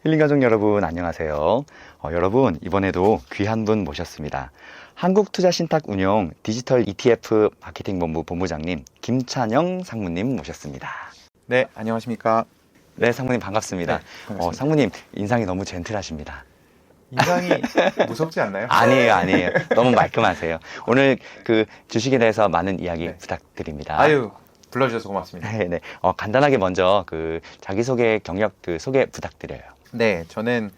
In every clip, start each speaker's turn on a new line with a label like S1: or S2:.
S1: 힐링가족 여러분 안녕하세요. 여러분 이번에도 귀한 분 모셨습니다. 한국투자신탁운용 디지털 ETF 마케팅본부 본부장님 김찬영 상무님 모셨습니다.
S2: 네, 안녕하십니까.
S1: 네, 상무님 반갑습니다.
S2: 네, 반갑습니다.
S1: 상무님 인상이 너무 젠틀하십니다.
S2: 인상이 무섭지 않나요?
S1: 아니에요. 너무 말끔하세요. 오늘 그 주식에 대해서 많은 이야기 부탁드립니다.
S2: 아유, 불러주셔서 고맙습니다.
S1: 네. 간단하게 먼저 그 자기소개 경력 소개 부탁드려요.
S2: 네, 저는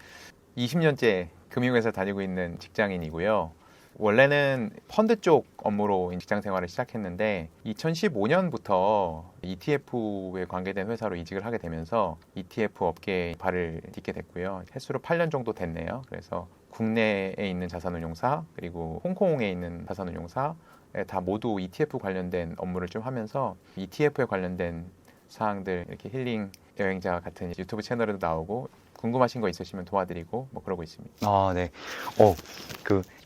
S2: 20년째 금융회사 다니고 있는 직장인이고요. 원래는 펀드 쪽 업무로 직장 생활을 시작했는데 2015년부터 ETF에 관계된 회사로 이직을 하게 되면서 ETF 업계에 발을 딛게 됐고요. 횟수로 8년 정도 됐네요. 그래서 국내에 있는 자산운용사 그리고 홍콩에 있는 자산운용사 다 모두 ETF 관련된 업무를 좀 하면서 ETF에 관련된 사항들 이렇게 힐링 여행자 같은 유튜브 채널에도 나오고 궁금하신 거 있으시면 도와드리고 뭐 그러고 있습니다.
S1: 네.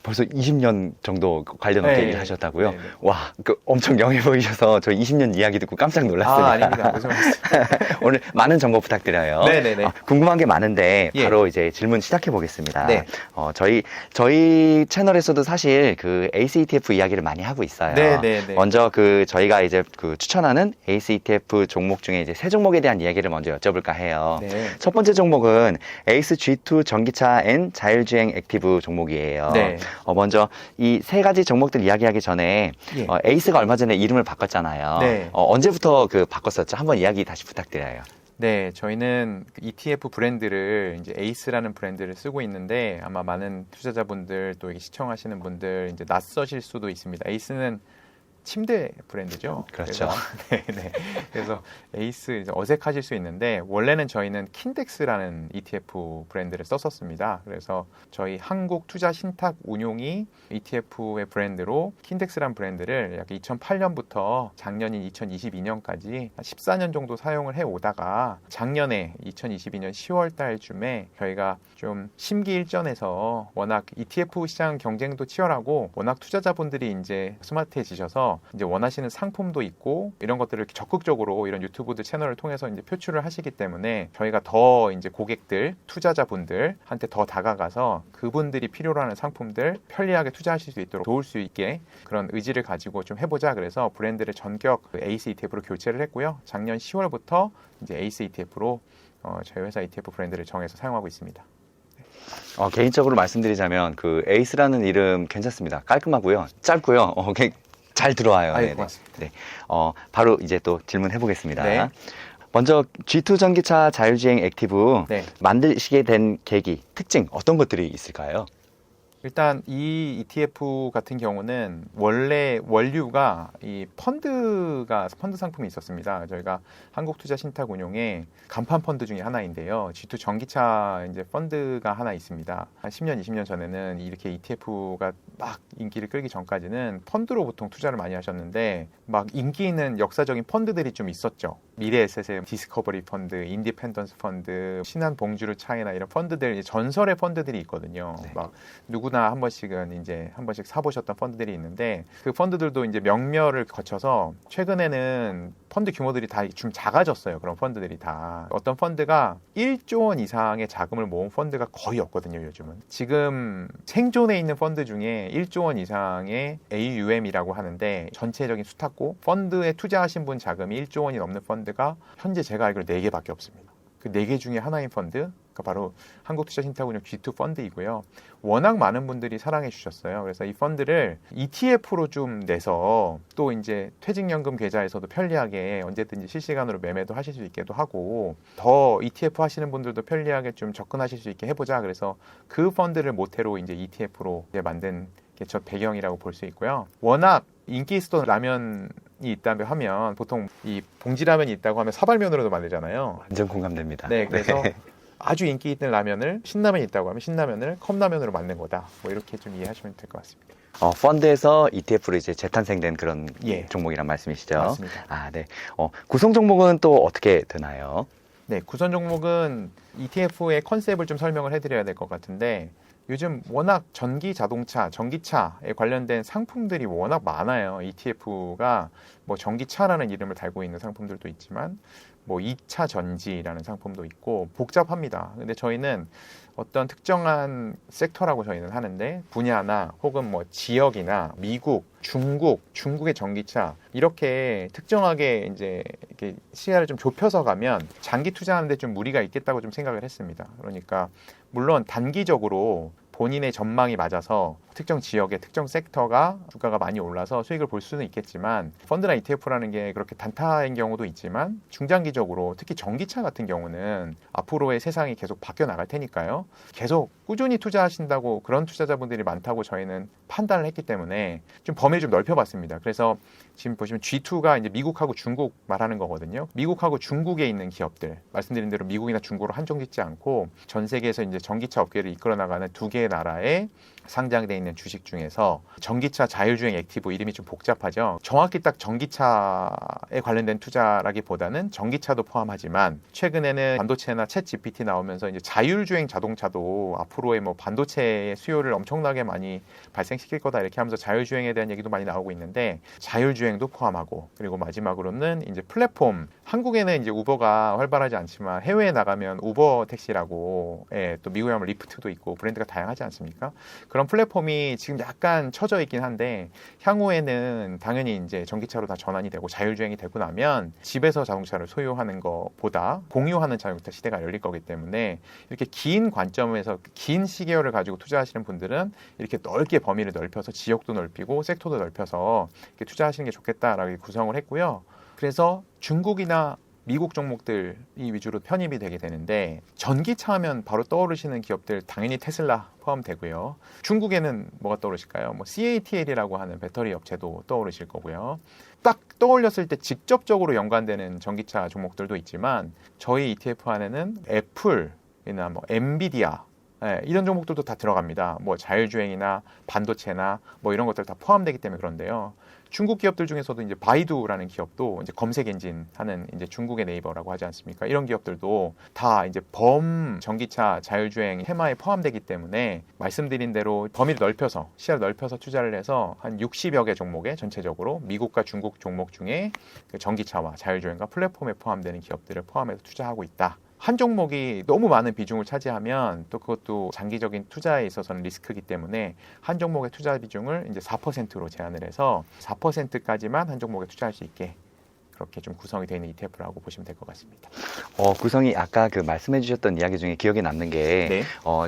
S1: 벌써 20년 정도 관련 업계
S2: 네,
S1: 일을 하셨다고요?
S2: 네.
S1: 와, 엄청 영해 보이셔서 저 20년 이야기 듣고 깜짝 놀랐습니다.
S2: 아닙니다.
S1: 오늘 많은 정보 부탁드려요.
S2: 네네네.
S1: 궁금한 게 많은데
S2: 예.
S1: 바로 이제 질문 시작해 보겠습니다.
S2: 네.
S1: 저희 채널에서도 사실 그 ACE ETF 이야기를 많이 하고 있어요.
S2: 네네네.
S1: 먼저 저희가 이제 추천하는 ACE ETF 종목 중에 이제 세 종목에 대한 이야기를 먼저 여쭤볼까 해요.
S2: 네.
S1: 첫 번째 종목은 에이스 G2 전기차 앤 자율주행 액티브 종목이에요.
S2: 네.
S1: 먼저 이 세 가지 종목들 이야기하기 전에
S2: 예.
S1: 에이스가 얼마 전에 이름을 바꿨잖아요.
S2: 네.
S1: 언제부터 바꿨었죠? 한번 이야기 다시 부탁드려요.
S2: 네, 저희는 ETF 브랜드를 이제 에이스라는 브랜드를 쓰고 있는데 아마 많은 투자자분들 또 시청하시는 분들 이제 낯서실 수도 있습니다. 에이스는 침대 브랜드죠.
S1: 그렇죠.
S2: 그래서 에이스 이제 어색하실 수 있는데 원래는 저희는 킨덱스라는 ETF 브랜드를 썼었습니다. 그래서 저희 한국투자신탁운용이 ETF의 브랜드로 킨덱스라는 브랜드를 약 2008년부터 작년인 2022년까지 14년 정도 사용을 해 오다가 작년에 2022년 10월 달쯤에 저희가 좀 심기일전해서 워낙 ETF 시장 경쟁도 치열하고 워낙 투자자분들이 이제 스마트해지셔서 이제 원하시는 상품도 있고 이런 것들을 적극적으로 이런 유튜브들 채널을 통해서 이제 표출을 하시기 때문에 저희가 더 이제 고객들, 투자자분들한테 더 다가가서 그분들이 필요로 하는 상품들 편리하게 투자하실 수 있도록 도울 수 있게 그런 의지를 가지고 좀 해보자. 그래서 브랜드를 전격 에이스 ETF로 교체를 했고요. 작년 10월부터 이제 에이스 ETF로 저희 회사 ETF 브랜드를 정해서 사용하고 있습니다.
S1: 개인적으로 말씀드리자면 에이스라는 이름 괜찮습니다. 깔끔하고요, 짧고요, 잘 들어와요.
S2: 아유, 고맙습니다.
S1: 네. 바로 이제 또 질문해 보겠습니다.
S2: 네.
S1: 먼저 G2 전기차 자율주행 액티브
S2: 네.
S1: 만드시게 된 계기, 특징 어떤 것들이 있을까요?
S2: 일단 이 ETF 같은 경우는 원래 원류가 이 펀드 상품이 있었습니다. 저희가 한국투자신탁운용의 간판 펀드 중에 하나인데요. G2 전기차 이제 펀드가 하나 있습니다. 한 10년, 20년 전에는 이렇게 ETF가 막 인기를 끌기 전까지는 펀드로 보통 투자를 많이 하셨는데 막 인기 있는 역사적인 펀드들이 좀 있었죠. 미래에셋의 디스커버리 펀드, 인디펜던스 펀드, 신한봉주르 차이나 이런 펀드들, 전설의 펀드들이 있거든요.
S1: 네.
S2: 막 누구나 한 번씩 사보셨던 펀드들이 있는데 그 펀드들도 이제 명멸을 거쳐서 최근에는 펀드 규모들이 다 좀 작아졌어요. 그런 펀드들이 다. 어떤 펀드가 1조 원 이상의 자금을 모은 펀드가 거의 없거든요, 요즘은. 지금 생존해 있는 펀드 중에 1조 원 이상의 AUM이라고 하는데 전체적인 수탁고 펀드에 투자하신 분 자금이 1조 원이 넘는 펀드가 현재 제가 알기로 4개밖에 없습니다. 그 4개 중에 하나인 펀드, 바로 한국투자신탁운용 G2 펀드이고요. 워낙 많은 분들이 사랑해 주셨어요. 그래서 이 펀드를 ETF로 좀 내서 또 이제 퇴직연금 계좌에서도 편리하게 언제든지 실시간으로 매매도 하실 수 있게도 하고 더 ETF 하시는 분들도 편리하게 좀 접근하실 수 있게 해보자. 그래서 그 펀드를 모태로 이제 ETF로 이제 만든 게 저 배경이라고 볼 수 있고요. 워낙 인기 있었던 라면이 있다고 하면 보통 이 봉지라면이 있다고 하면 사발면으로도 만들잖아요.
S1: 완전 공감됩니다.
S2: 네, 그래서 아주 인기 있는 라면을 신라면이 있다고 하면 신라면을 컵라면으로 만든 거다. 뭐 이렇게 좀 이해하시면 될 것 같습니다.
S1: 펀드에서 ETF로 이제 재탄생된 그런
S2: 예.
S1: 종목이란 말씀이시죠?
S2: 맞습니다.
S1: 네. 구성 종목은 또 어떻게 되나요?
S2: 네, 구성 종목은 ETF의 컨셉을 좀 설명을 해드려야 될 것 같은데 요즘 워낙 전기 자동차, 전기차에 관련된 상품들이 워낙 많아요. ETF가 뭐 전기차라는 이름을 달고 있는 상품들도 있지만 뭐 2차 전지라는 상품도 있고 복잡합니다. 근데 저희는 어떤 특정한 섹터라고 저희는 하는데 분야나 혹은 뭐 지역이나 미국, 중국의 전기차 이렇게 특정하게 이제 이렇게 시야를 좀 좁혀서 가면 장기 투자하는데 좀 무리가 있겠다고 좀 생각을 했습니다. 그러니까 물론 단기적으로 본인의 전망이 맞아서 특정 지역의 특정 섹터가 주가가 많이 올라서 수익을 볼 수는 있겠지만 펀드나 ETF라는 게 그렇게 단타인 경우도 있지만 중장기적으로 특히 전기차 같은 경우는 앞으로의 세상이 계속 바뀌어 나갈 테니까요. 계속 꾸준히 투자하신다고 그런 투자자분들이 많다고 저희는 판단을 했기 때문에 좀 범위를 좀 넓혀봤습니다. 그래서 지금 보시면 G2가 이제 미국하고 중국 말하는 거거든요. 미국하고 중국에 있는 기업들, 말씀드린 대로 미국이나 중국으로 한정짓지 않고 전 세계에서 이제 전기차 업계를 이끌어 나가는 두 개의 나라에 상장되어 있는 주식 중에서 전기차 자율주행 액티브, 이름이 좀 복잡하죠. 정확히 딱 전기차에 관련된 투자라기보다는 전기차도 포함하지만 최근에는 반도체나 챗 GPT 나오면서 이제 자율주행 자동차도 앞으로의 뭐 반도체의 수요를 엄청나게 많이 발생시킬 거다 이렇게 하면서 자율주행에 대한 얘기도 많이 나오고 있는데 자율주행도 포함하고, 그리고 마지막으로는 이제 플랫폼, 한국에는 이제 우버가 활발하지 않지만 해외에 나가면 우버 택시라고, 또 미국에 가면 리프트도 있고 브랜드가 다양하지 않습니까? 그런 플랫폼이 지금 약간 처져 있긴 한데 향후에는 당연히 이제 전기차로 다 전환이 되고 자율주행이 되고 나면 집에서 자동차를 소유하는 것보다 공유하는 자동차 시대가 열릴 거기 때문에 이렇게 긴 관점에서 긴 시계열을 가지고 투자하시는 분들은 이렇게 넓게 범위를 넓혀서 지역도 넓히고 섹터도 넓혀서 이렇게 투자하시는 게 좋겠다라고 구성을 했고요. 그래서 중국이나 미국 종목들이 위주로 편입이 되게 되는데 전기차 하면 바로 떠오르시는 기업들 당연히 테슬라 포함되고요. 중국에는 뭐가 떠오르실까요? 뭐 CATL이라고 하는 배터리 업체도 떠오르실 거고요. 딱 떠올렸을 때 직접적으로 연관되는 전기차 종목들도 있지만 저희 ETF 안에는 애플이나 뭐 엔비디아, 이런 종목들도 다 들어갑니다. 뭐 자율주행이나 반도체나 뭐 이런 것들 다 포함되기 때문에 그런데요. 중국 기업들 중에서도 이제 바이두라는 기업도 이제 검색 엔진 하는 이제 중국의 네이버라고 하지 않습니까? 이런 기업들도 다 이제 전기차 자율주행 테마에 포함되기 때문에 말씀드린 대로 범위를 넓혀서 시야를 넓혀서 투자를 해서 한 60여 개 종목에 전체적으로 미국과 중국 종목 중에 그 전기차와 자율주행과 플랫폼에 포함되는 기업들을 포함해서 투자하고 있다. 한 종목이 너무 많은 비중을 차지하면 또 그것도 장기적인 투자에 있어서는 리스크이기 때문에 한 종목의 투자 비중을 이제 4%로 제한을 해서 4%까지만 한 종목에 투자할 수 있게 그렇게 좀 구성이 되어 있는 ETF라고 보시면 될 것 같습니다.
S1: 구성이 아까 그 말씀해 주셨던 이야기 중에 기억에 남는 게
S2: 네.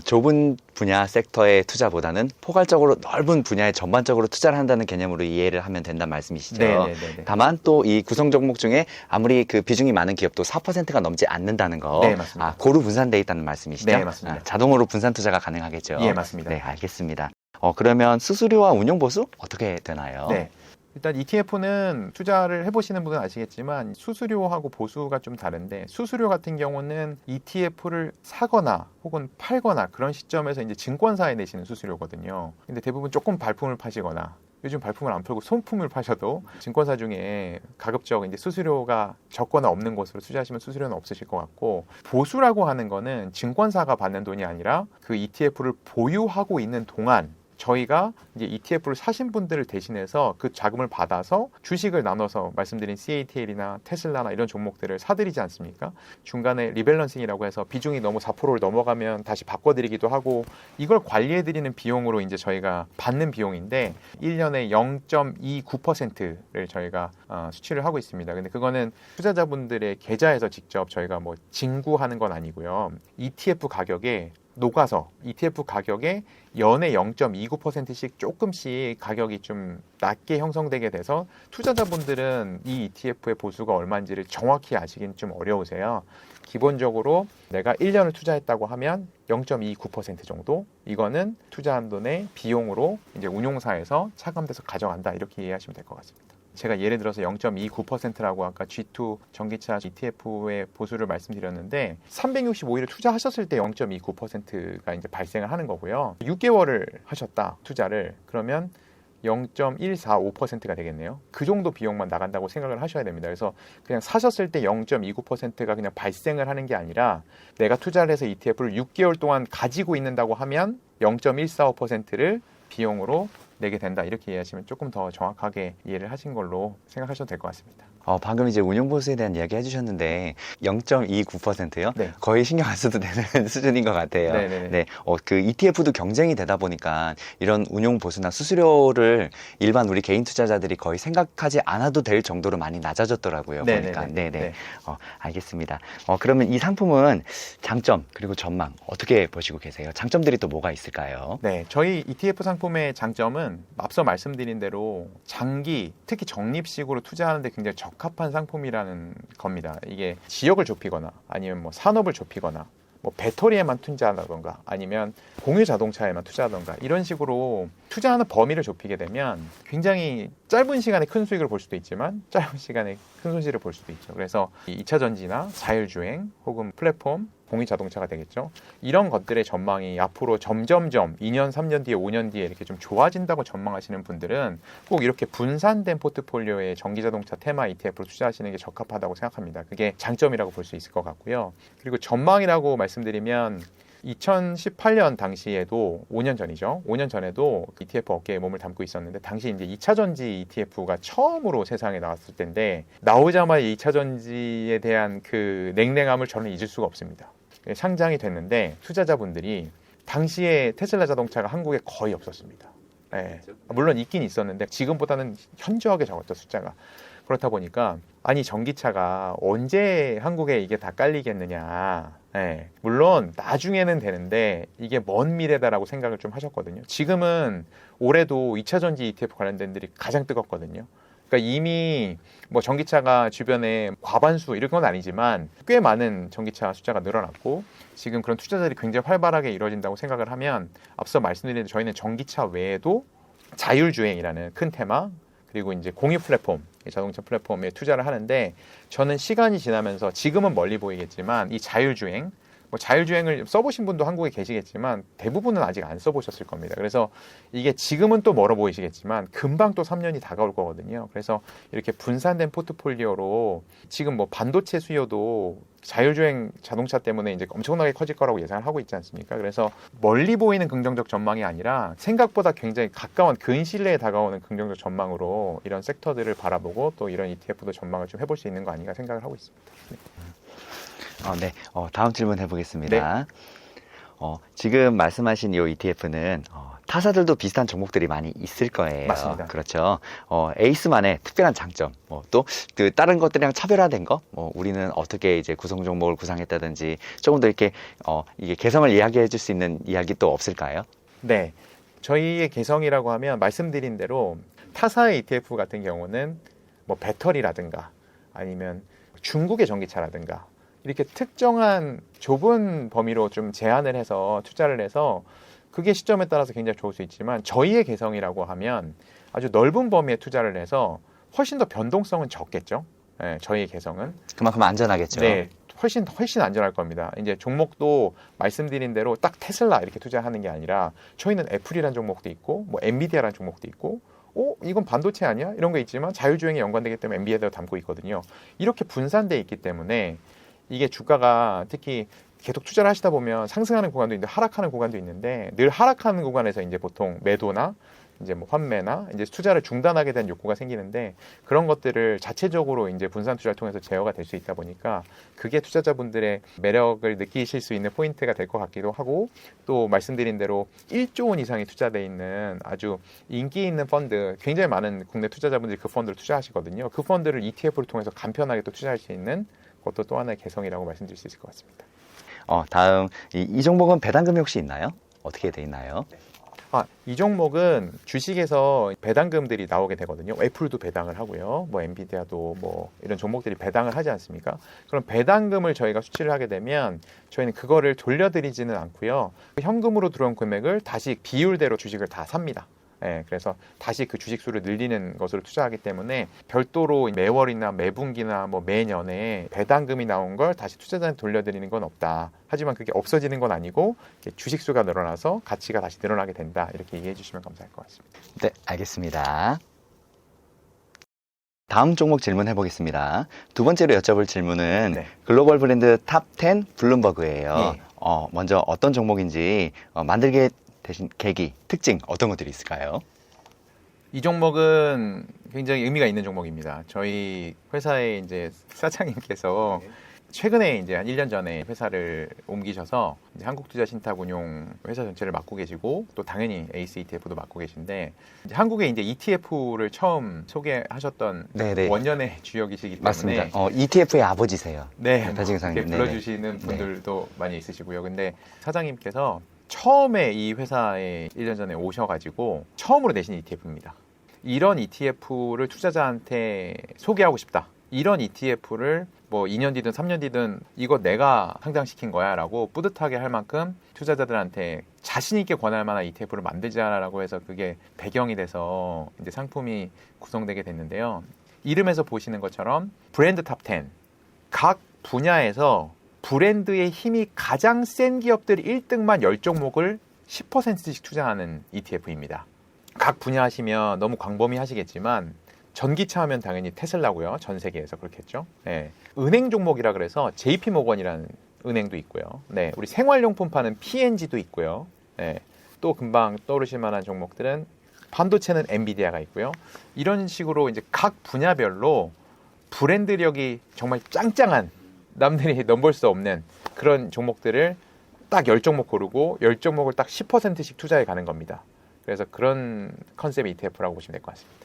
S1: 좁은 분야 섹터의 투자보다는 포괄적으로 넓은 분야에 전반적으로 투자를 한다는 개념으로 이해를 하면 된다는 말씀이시죠.
S2: 네네네.
S1: 다만 또 이 구성 종목 중에 아무리 그 비중이 많은 기업도 4%가 넘지 않는다는 거.
S2: 네, 맞습니다.
S1: 고루 분산되어 있다는 말씀이시죠?
S2: 네, 맞습니다.
S1: 자동으로 분산 투자가 가능하겠죠.
S2: 예, 맞습니다.
S1: 네, 알겠습니다. 그러면 수수료와 운용 보수 어떻게 되나요?
S2: 네. 일단 ETF는 투자를 해보시는 분은 아시겠지만 수수료하고 보수가 좀 다른데, 수수료 같은 경우는 ETF를 사거나 혹은 팔거나 그런 시점에서 이제 증권사에 내시는 수수료거든요. 근데 대부분 조금 발품을 파시거나 요즘 발품을 안 팔고 손품을 파셔도 증권사 중에 가급적 이제 수수료가 적거나 없는 곳으로 투자하시면 수수료는 없으실 것 같고, 보수라고 하는 거는 증권사가 받는 돈이 아니라 그 ETF를 보유하고 있는 동안 저희가 이제 ETF를 사신 분들을 대신해서 그 자금을 받아서 주식을 나눠서 말씀드린 CATL이나 테슬라나 이런 종목들을 사드리지 않습니까? 중간에 리밸런싱이라고 해서 비중이 너무 4%를 넘어가면 다시 바꿔드리기도 하고, 이걸 관리해드리는 비용으로 이제 저희가 받는 비용인데 1년에 0.29%를 저희가 수취를 하고 있습니다. 근데 그거는 투자자분들의 계좌에서 직접 저희가 뭐 징구하는 건 아니고요. ETF 가격에 녹아서 ETF 가격에 연에 0.29%씩 조금씩 가격이 좀 낮게 형성되게 돼서 투자자분들은 이 ETF의 보수가 얼마인지를 정확히 아시긴 좀 어려우세요. 기본적으로 내가 1년을 투자했다고 하면 0.29% 정도, 이거는 투자한 돈의 비용으로 이제 운용사에서 차감돼서 가져간다, 이렇게 이해하시면 될 것 같습니다. 제가 예를 들어서 0.29%라고 아까 G2 전기차 ETF의 보수를 말씀드렸는데 365일을 투자하셨을 때 0.29%가 이제 발생을 하는 거고요. 6개월을 하셨다, 투자를. 그러면 0.145%가 되겠네요. 그 정도 비용만 나간다고 생각을 하셔야 됩니다. 그래서 그냥 사셨을 때 0.29%가 그냥 발생을 하는 게 아니라 내가 투자를 해서 ETF를 6개월 동안 가지고 있는다고 하면 0.145%를 비용으로 내게 된다 이렇게 이해하시면 조금 더 정확하게 이해를 하신 걸로 생각하셔도 될 것 같습니다.
S1: 방금 이제 운용보수에 대한 이야기 해주셨는데 0.29%요?
S2: 네.
S1: 거의 신경 안 써도 되는 수준인 것 같아요.
S2: 네네네.
S1: 네, 그 ETF도 경쟁이 되다 보니까 이런 운용보수나 수수료를 일반 우리 개인 투자자들이 거의 생각하지 않아도 될 정도로 많이 낮아졌더라고요.
S2: 네네네.
S1: 보니까. 네네.
S2: 네.
S1: 알겠습니다. 그러면 이 상품은 장점 그리고 전망 어떻게 보시고 계세요? 장점들이 또 뭐가 있을까요?
S2: 네, 저희 ETF 상품의 장점은 앞서 말씀드린 대로 장기, 특히 적립식으로 투자하는데 굉장히 적합한 상품이라는 겁니다. 이게 지역을 좁히거나 아니면 뭐 산업을 좁히거나 뭐 배터리에만 투자하던가 아니면 공유 자동차에만 투자하던가 이런 식으로 투자하는 범위를 좁히게 되면 굉장히 짧은 시간에 큰 수익을 볼 수도 있지만 짧은 시간에 큰 손실을 볼 수도 있죠. 그래서 이 2차 전지나 자율주행 혹은 플랫폼 공유 자동차가 되겠죠. 이런 것들의 전망이 앞으로 점점점 2년, 3년 뒤에, 5년 뒤에 이렇게 좀 좋아진다고 전망하시는 분들은 꼭 이렇게 분산된 포트폴리오의 전기자동차 테마 ETF로 투자하시는 게 적합하다고 생각합니다. 그게 장점이라고 볼 수 있을 것 같고요. 그리고 전망이라고 말씀드리면 2018년 당시에도 5년 전이죠. 5년 전에도 ETF 업계에 몸을 담고 있었는데 당시 이제 2차 전지 ETF가 처음으로 세상에 나왔을 때인데 나오자마자 2차 전지에 대한 그 냉랭함을 저는 잊을 수가 없습니다. 상장이 됐는데 투자자분들이 당시에 테슬라 자동차가 한국에 거의 없었습니다. 네. 물론 있긴 있었는데 지금보다는 현저하게 적었죠, 숫자가. 그렇다 보니까 아니 전기차가 언제 한국에 이게 다 깔리겠느냐. 네. 물론 나중에는 되는데 이게 먼 미래다라고 생각을 좀 하셨거든요. 지금은 올해도 2차 전지 ETF 관련된 들이 가장 뜨겁거든요. 그러니까 이미 뭐 전기차가 주변에 과반수 이런 건 아니지만 꽤 많은 전기차 숫자가 늘어났고 지금 그런 투자들이 굉장히 활발하게 이루어진다고 생각을 하면 앞서 말씀드린 저희는 전기차 외에도 자율주행이라는 큰 테마 그리고 이제 공유 플랫폼 자동차 플랫폼에 투자를 하는데 저는 시간이 지나면서 지금은 멀리 보이겠지만 이 자율주행 뭐 자율주행을 써보신 분도 한국에 계시겠지만 대부분은 아직 안 써보셨을 겁니다. 그래서 이게 지금은 또 멀어 보이시겠지만 금방 또 3년이 다가올 거거든요. 그래서 이렇게 분산된 포트폴리오로 지금 뭐 반도체 수요도 자율주행 자동차 때문에 이제 엄청나게 커질 거라고 예상을 하고 있지 않습니까? 그래서 멀리 보이는 긍정적 전망이 아니라 생각보다 굉장히 가까운 근시일 내에 다가오는 긍정적 전망으로 이런 섹터들을 바라보고 또 이런 ETF도 전망을 좀 해볼 수 있는 거 아닌가 생각을 하고 있습니다. 네.
S1: 네. 다음 질문 해보겠습니다. 네. 지금 말씀하신 이 ETF는 타사들도 비슷한 종목들이 많이 있을 거예요.
S2: 맞습니다.
S1: 그렇죠. 에이스만의 특별한 장점, 또 그 다른 것들이랑 차별화된 거, 우리는 어떻게 이제 구성 종목을 구상했다든지 조금 더 이렇게 이게 개성을 이야기해 줄 수 있는 이야기 또 없을까요?
S2: 네. 저희의 개성이라고 하면 말씀드린 대로 타사의 ETF 같은 경우는 뭐 배터리라든가 아니면 중국의 전기차라든가 이렇게 특정한 좁은 범위로 좀 제한을 해서 투자를 해서 그게 시점에 따라서 굉장히 좋을 수 있지만 저희의 개성이라고 하면 아주 넓은 범위에 투자를 해서 훨씬 더 변동성은 적겠죠. 네, 저희의 개성은.
S1: 그만큼 안전하겠죠.
S2: 네. 훨씬 안전할 겁니다. 이제 종목도 말씀드린 대로 딱 테슬라 이렇게 투자하는 게 아니라 저희는 애플이라는 종목도 있고 뭐 엔비디아라는 종목도 있고 이건 반도체 아니야? 이런 거 있지만 자율주행에 연관되기 때문에 엔비디아도 담고 있거든요. 이렇게 분산되어 있기 때문에 이게 주가가 특히 계속 투자를 하시다 보면 상승하는 구간도 있는데 하락하는 구간도 있는데 늘 하락하는 구간에서 이제 보통 매도나 이제 뭐 환매나 이제 투자를 중단하게 된 욕구가 생기는데 그런 것들을 자체적으로 이제 분산 투자를 통해서 제어가 될 수 있다 보니까 그게 투자자분들의 매력을 느끼실 수 있는 포인트가 될 것 같기도 하고 또 말씀드린 대로 1조 원 이상이 투자되어 있는 아주 인기 있는 펀드 굉장히 많은 국내 투자자분들이 그 펀드를 투자하시거든요. 그 펀드를 ETF를 통해서 간편하게 또 투자할 수 있는 것도 또 하나의 개성이라고 말씀드릴 수 있을 것 같습니다.
S1: 다음 이 종목은 배당금이 혹시 있나요? 어떻게 돼 있나요?
S2: 이 종목은 주식에서 배당금들이 나오게 되거든요. 애플도 배당을 하고요. 뭐 엔비디아도 뭐 이런 종목들이 배당을 하지 않습니까? 그럼 배당금을 저희가 수취를 하게 되면 저희는 그거를 돌려드리지는 않고요. 현금으로 들어온 금액을 다시 비율대로 주식을 다 삽니다. 네, 그래서 다시 그 주식 수를 늘리는 것으로 투자하기 때문에 별도로 매월이나 매분기나 뭐 매년에 배당금이 나온 걸 다시 투자자한테 돌려드리는 건 없다. 하지만 그게 없어지는 건 아니고 주식 수가 늘어나서 가치가 다시 늘어나게 된다. 이렇게 이해해 주시면 감사할 것 같습니다.
S1: 네, 알겠습니다. 다음 종목 질문해 보겠습니다. 두 번째로 여쭤볼 질문은
S2: 네.
S1: 글로벌 브랜드 탑 10 블룸버그예요.
S2: 네.
S1: 먼저 어떤 종목인지 만들게 되신 계기, 특징 어떤 것들이 있을까요?
S2: 이 종목은 굉장히 의미가 있는 종목입니다. 저희 회사의 이제 사장님께서 최근에 이제 한 1년 전에 회사를 옮기셔서 이제 한국투자신탁운용 회사 전체를 맡고 계시고 또 당연히 에이스 ETF도 맡고 계신데 이제 한국에 이제 ETF를 처음 소개하셨던
S1: 네네.
S2: 원년의 주역이시기 때문에
S1: 맞습니다. ETF의 아버지세요.
S2: 네,
S1: 배지기상님.
S2: 이렇게
S1: 네네.
S2: 불러주시는 분들도 많이 있으시고요. 근데 사장님께서 처음에 이 회사에 1년 전에 오셔가지고 처음으로 내신 ETF입니다. 이런 ETF를 투자자한테 소개하고 싶다. 이런 ETF를 뭐 2년 뒤든 3년 뒤든 이거 내가 상장시킨 거야 라고 뿌듯하게 할 만큼 투자자들한테 자신 있게 권할 만한 ETF를 만들자라고 해서 그게 배경이 돼서 이제 상품이 구성되게 됐는데요. 이름에서 보시는 것처럼 브랜드 탑 10. 각 분야에서 브랜드의 힘이 가장 센 기업들 1등만 10종목을 10%씩 투자하는 ETF입니다. 각 분야 하시면 너무 광범위하시겠지만 전기차 하면 당연히 테슬라고요. 전 세계에서 그렇겠죠. 네. 은행 종목이라 그래서 JP모건이라는 은행도 있고요. 네. 우리 생활용품 파는 P&G도 있고요. 네. 또 금방 떠오르실 만한 종목들은 반도체는 엔비디아가 있고요. 이런 식으로 이제 각 분야별로 브랜드력이 정말 짱짱한 남들이 넘볼 수 없는 그런 종목들을 딱 10종목 고르고 10종목을 딱 10%씩 투자해 가는 겁니다. 그래서 그런 컨셉의 ETF라고 보시면 될 것 같습니다.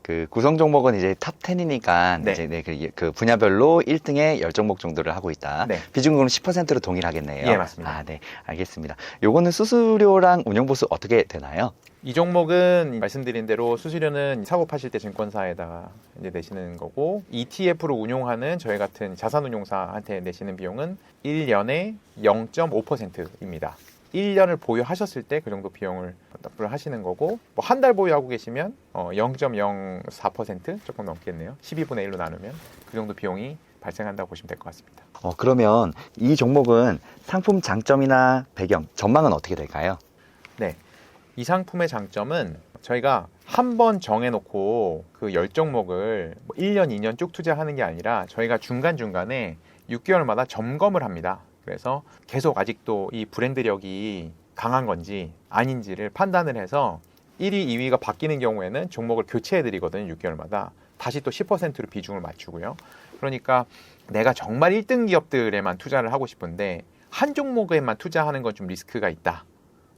S1: 그 구성 종목은 이제 탑 10이니까
S2: 네.
S1: 이제 그 분야별로 1등에 10종목 정도를 하고 있다.
S2: 네.
S1: 비중은 10%로 동일하겠네요.
S2: 예, 맞습니다.
S1: 아, 네. 알겠습니다. 요거는 수수료랑 운영보수 어떻게 되나요?
S2: 이 종목은 말씀드린 대로 수수료는 사고 파실 때 증권사에다가 이제 내시는 거고 ETF로 운용하는 저희 같은 자산운용사한테 내시는 비용은 1년에 0.5%입니다. 1년을 보유하셨을 때 그 정도 비용을 납부를 하시는 거고 뭐 한 달 보유하고 계시면 0.04% 조금 넘겠네요. 12분의 1로 나누면 그 정도 비용이 발생한다고 보시면 될 것 같습니다.
S1: 그러면 이 종목은 상품 장점이나 배경, 전망은 어떻게 될까요?
S2: 네. 이 상품의 장점은 저희가 한 번 정해놓고 그 10종목을 1년, 2년 쭉 투자하는 게 아니라 저희가 중간중간에 6개월마다 점검을 합니다. 그래서 계속 아직도 이 브랜드력이 강한 건지 아닌지를 판단을 해서 1위, 2위가 바뀌는 경우에는 종목을 교체해드리거든요. 6개월마다. 다시 또 10%로 비중을 맞추고요. 그러니까 내가 정말 1등 기업들에만 투자를 하고 싶은데 한 종목에만 투자하는 건 좀 리스크가 있다.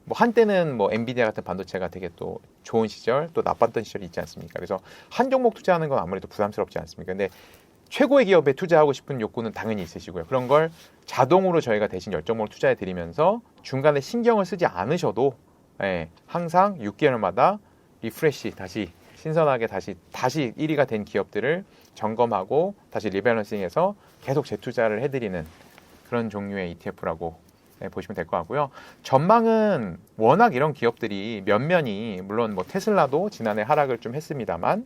S2: 뭐 한때는 뭐 엔비디아 같은 반도체가 되게 또 좋은 시절 또 나빴던 시절이 있지 않습니까? 그래서 한 종목 투자하는 건 아무래도 부담스럽지 않습니까? 근데 최고의 기업에 투자하고 싶은 욕구는 당연히 있으시고요. 그런 걸 자동으로 저희가 대신 10종목을 투자해 드리면서 중간에 신경을 쓰지 않으셔도 항상 6개월마다 리프레시 다시 신선하게 다시 1위가 된 기업들을 점검하고 다시 리밸런싱해서 계속 재투자를 해드리는 그런 종류의 ETF라고 보시면 될 것 같고요. 전망은 워낙 이런 기업들이 면면이 물론 뭐 테슬라도 지난해 하락을 좀 했습니다만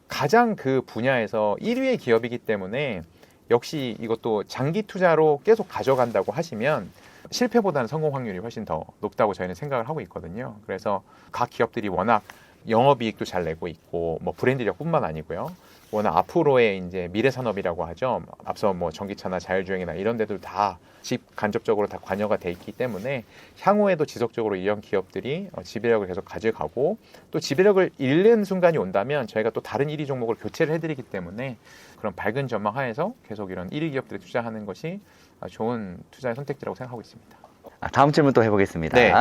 S2: 가장 그 분야에서 1위의 기업이기 때문에 역시 이것도 장기 투자로 계속 가져간다고 하시면 실패보다는 성공 확률이 훨씬 더 높다고 저희는 생각을 하고 있거든요. 그래서 각 기업들이 워낙 영업이익도 잘 내고 있고 뭐 브랜드력뿐만 아니고요. 워낙 앞으로의 이제 미래 산업이라고 하죠. 앞서 뭐 전기차나 자율주행이나 이런 데도 다 간접적으로 다 관여가 돼 있기 때문에 향후에도 지속적으로 이런 기업들이 지배력을 계속 가져가고 또 지배력을 잃는 순간이 온다면 저희가 또 다른 1위 종목을 교체를 해드리기 때문에 그런 밝은 전망 하에서 계속 이런 1위 기업들에 투자하는 것이 좋은 투자의 선택지라고 생각하고 있습니다.
S1: 다음 질문 또 해보겠습니다.
S2: 네.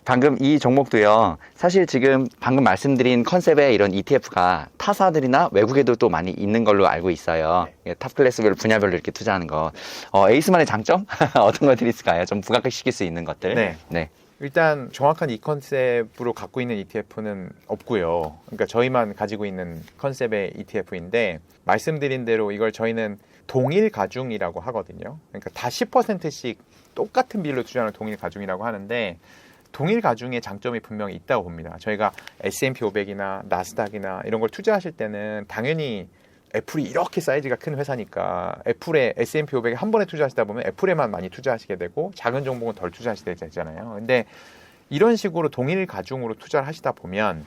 S1: 방금 이 종목도요. 사실 지금 방금 말씀드린 컨셉의 이런 ETF가 타사들이나 외국에도 또 많이 있는 걸로 알고 있어요. 탑 클래스별 분야별로 이렇게 투자하는 거. 에이스만의 장점? 어떤 것들이 있을까요? 좀 부각시킬 수 있는 것들.
S2: 네. 일단 정확한 이 컨셉으로 갖고 있는 ETF는 없고요. 그러니까 저희만 가지고 있는 컨셉의 ETF인데 말씀드린 대로 이걸 저희는 동일 가중이라고 하거든요. 그러니까 다 10%씩 똑같은 비율로 투자하는 동일 가중이라고 하는데 동일 가중의 장점이 분명히 있다고 봅니다. 저희가 S&P 500이나 나스닥이나 이런 걸 투자하실 때는 당연히 애플이 이렇게 사이즈가 큰 회사니까 애플에 S&P 500에 한 번에 투자하시다 보면 애플에만 많이 투자하시게 되고 작은 종목은 덜 투자하시게 되잖아요. 근데 이런 식으로 동일 가중으로 투자를 하시다 보면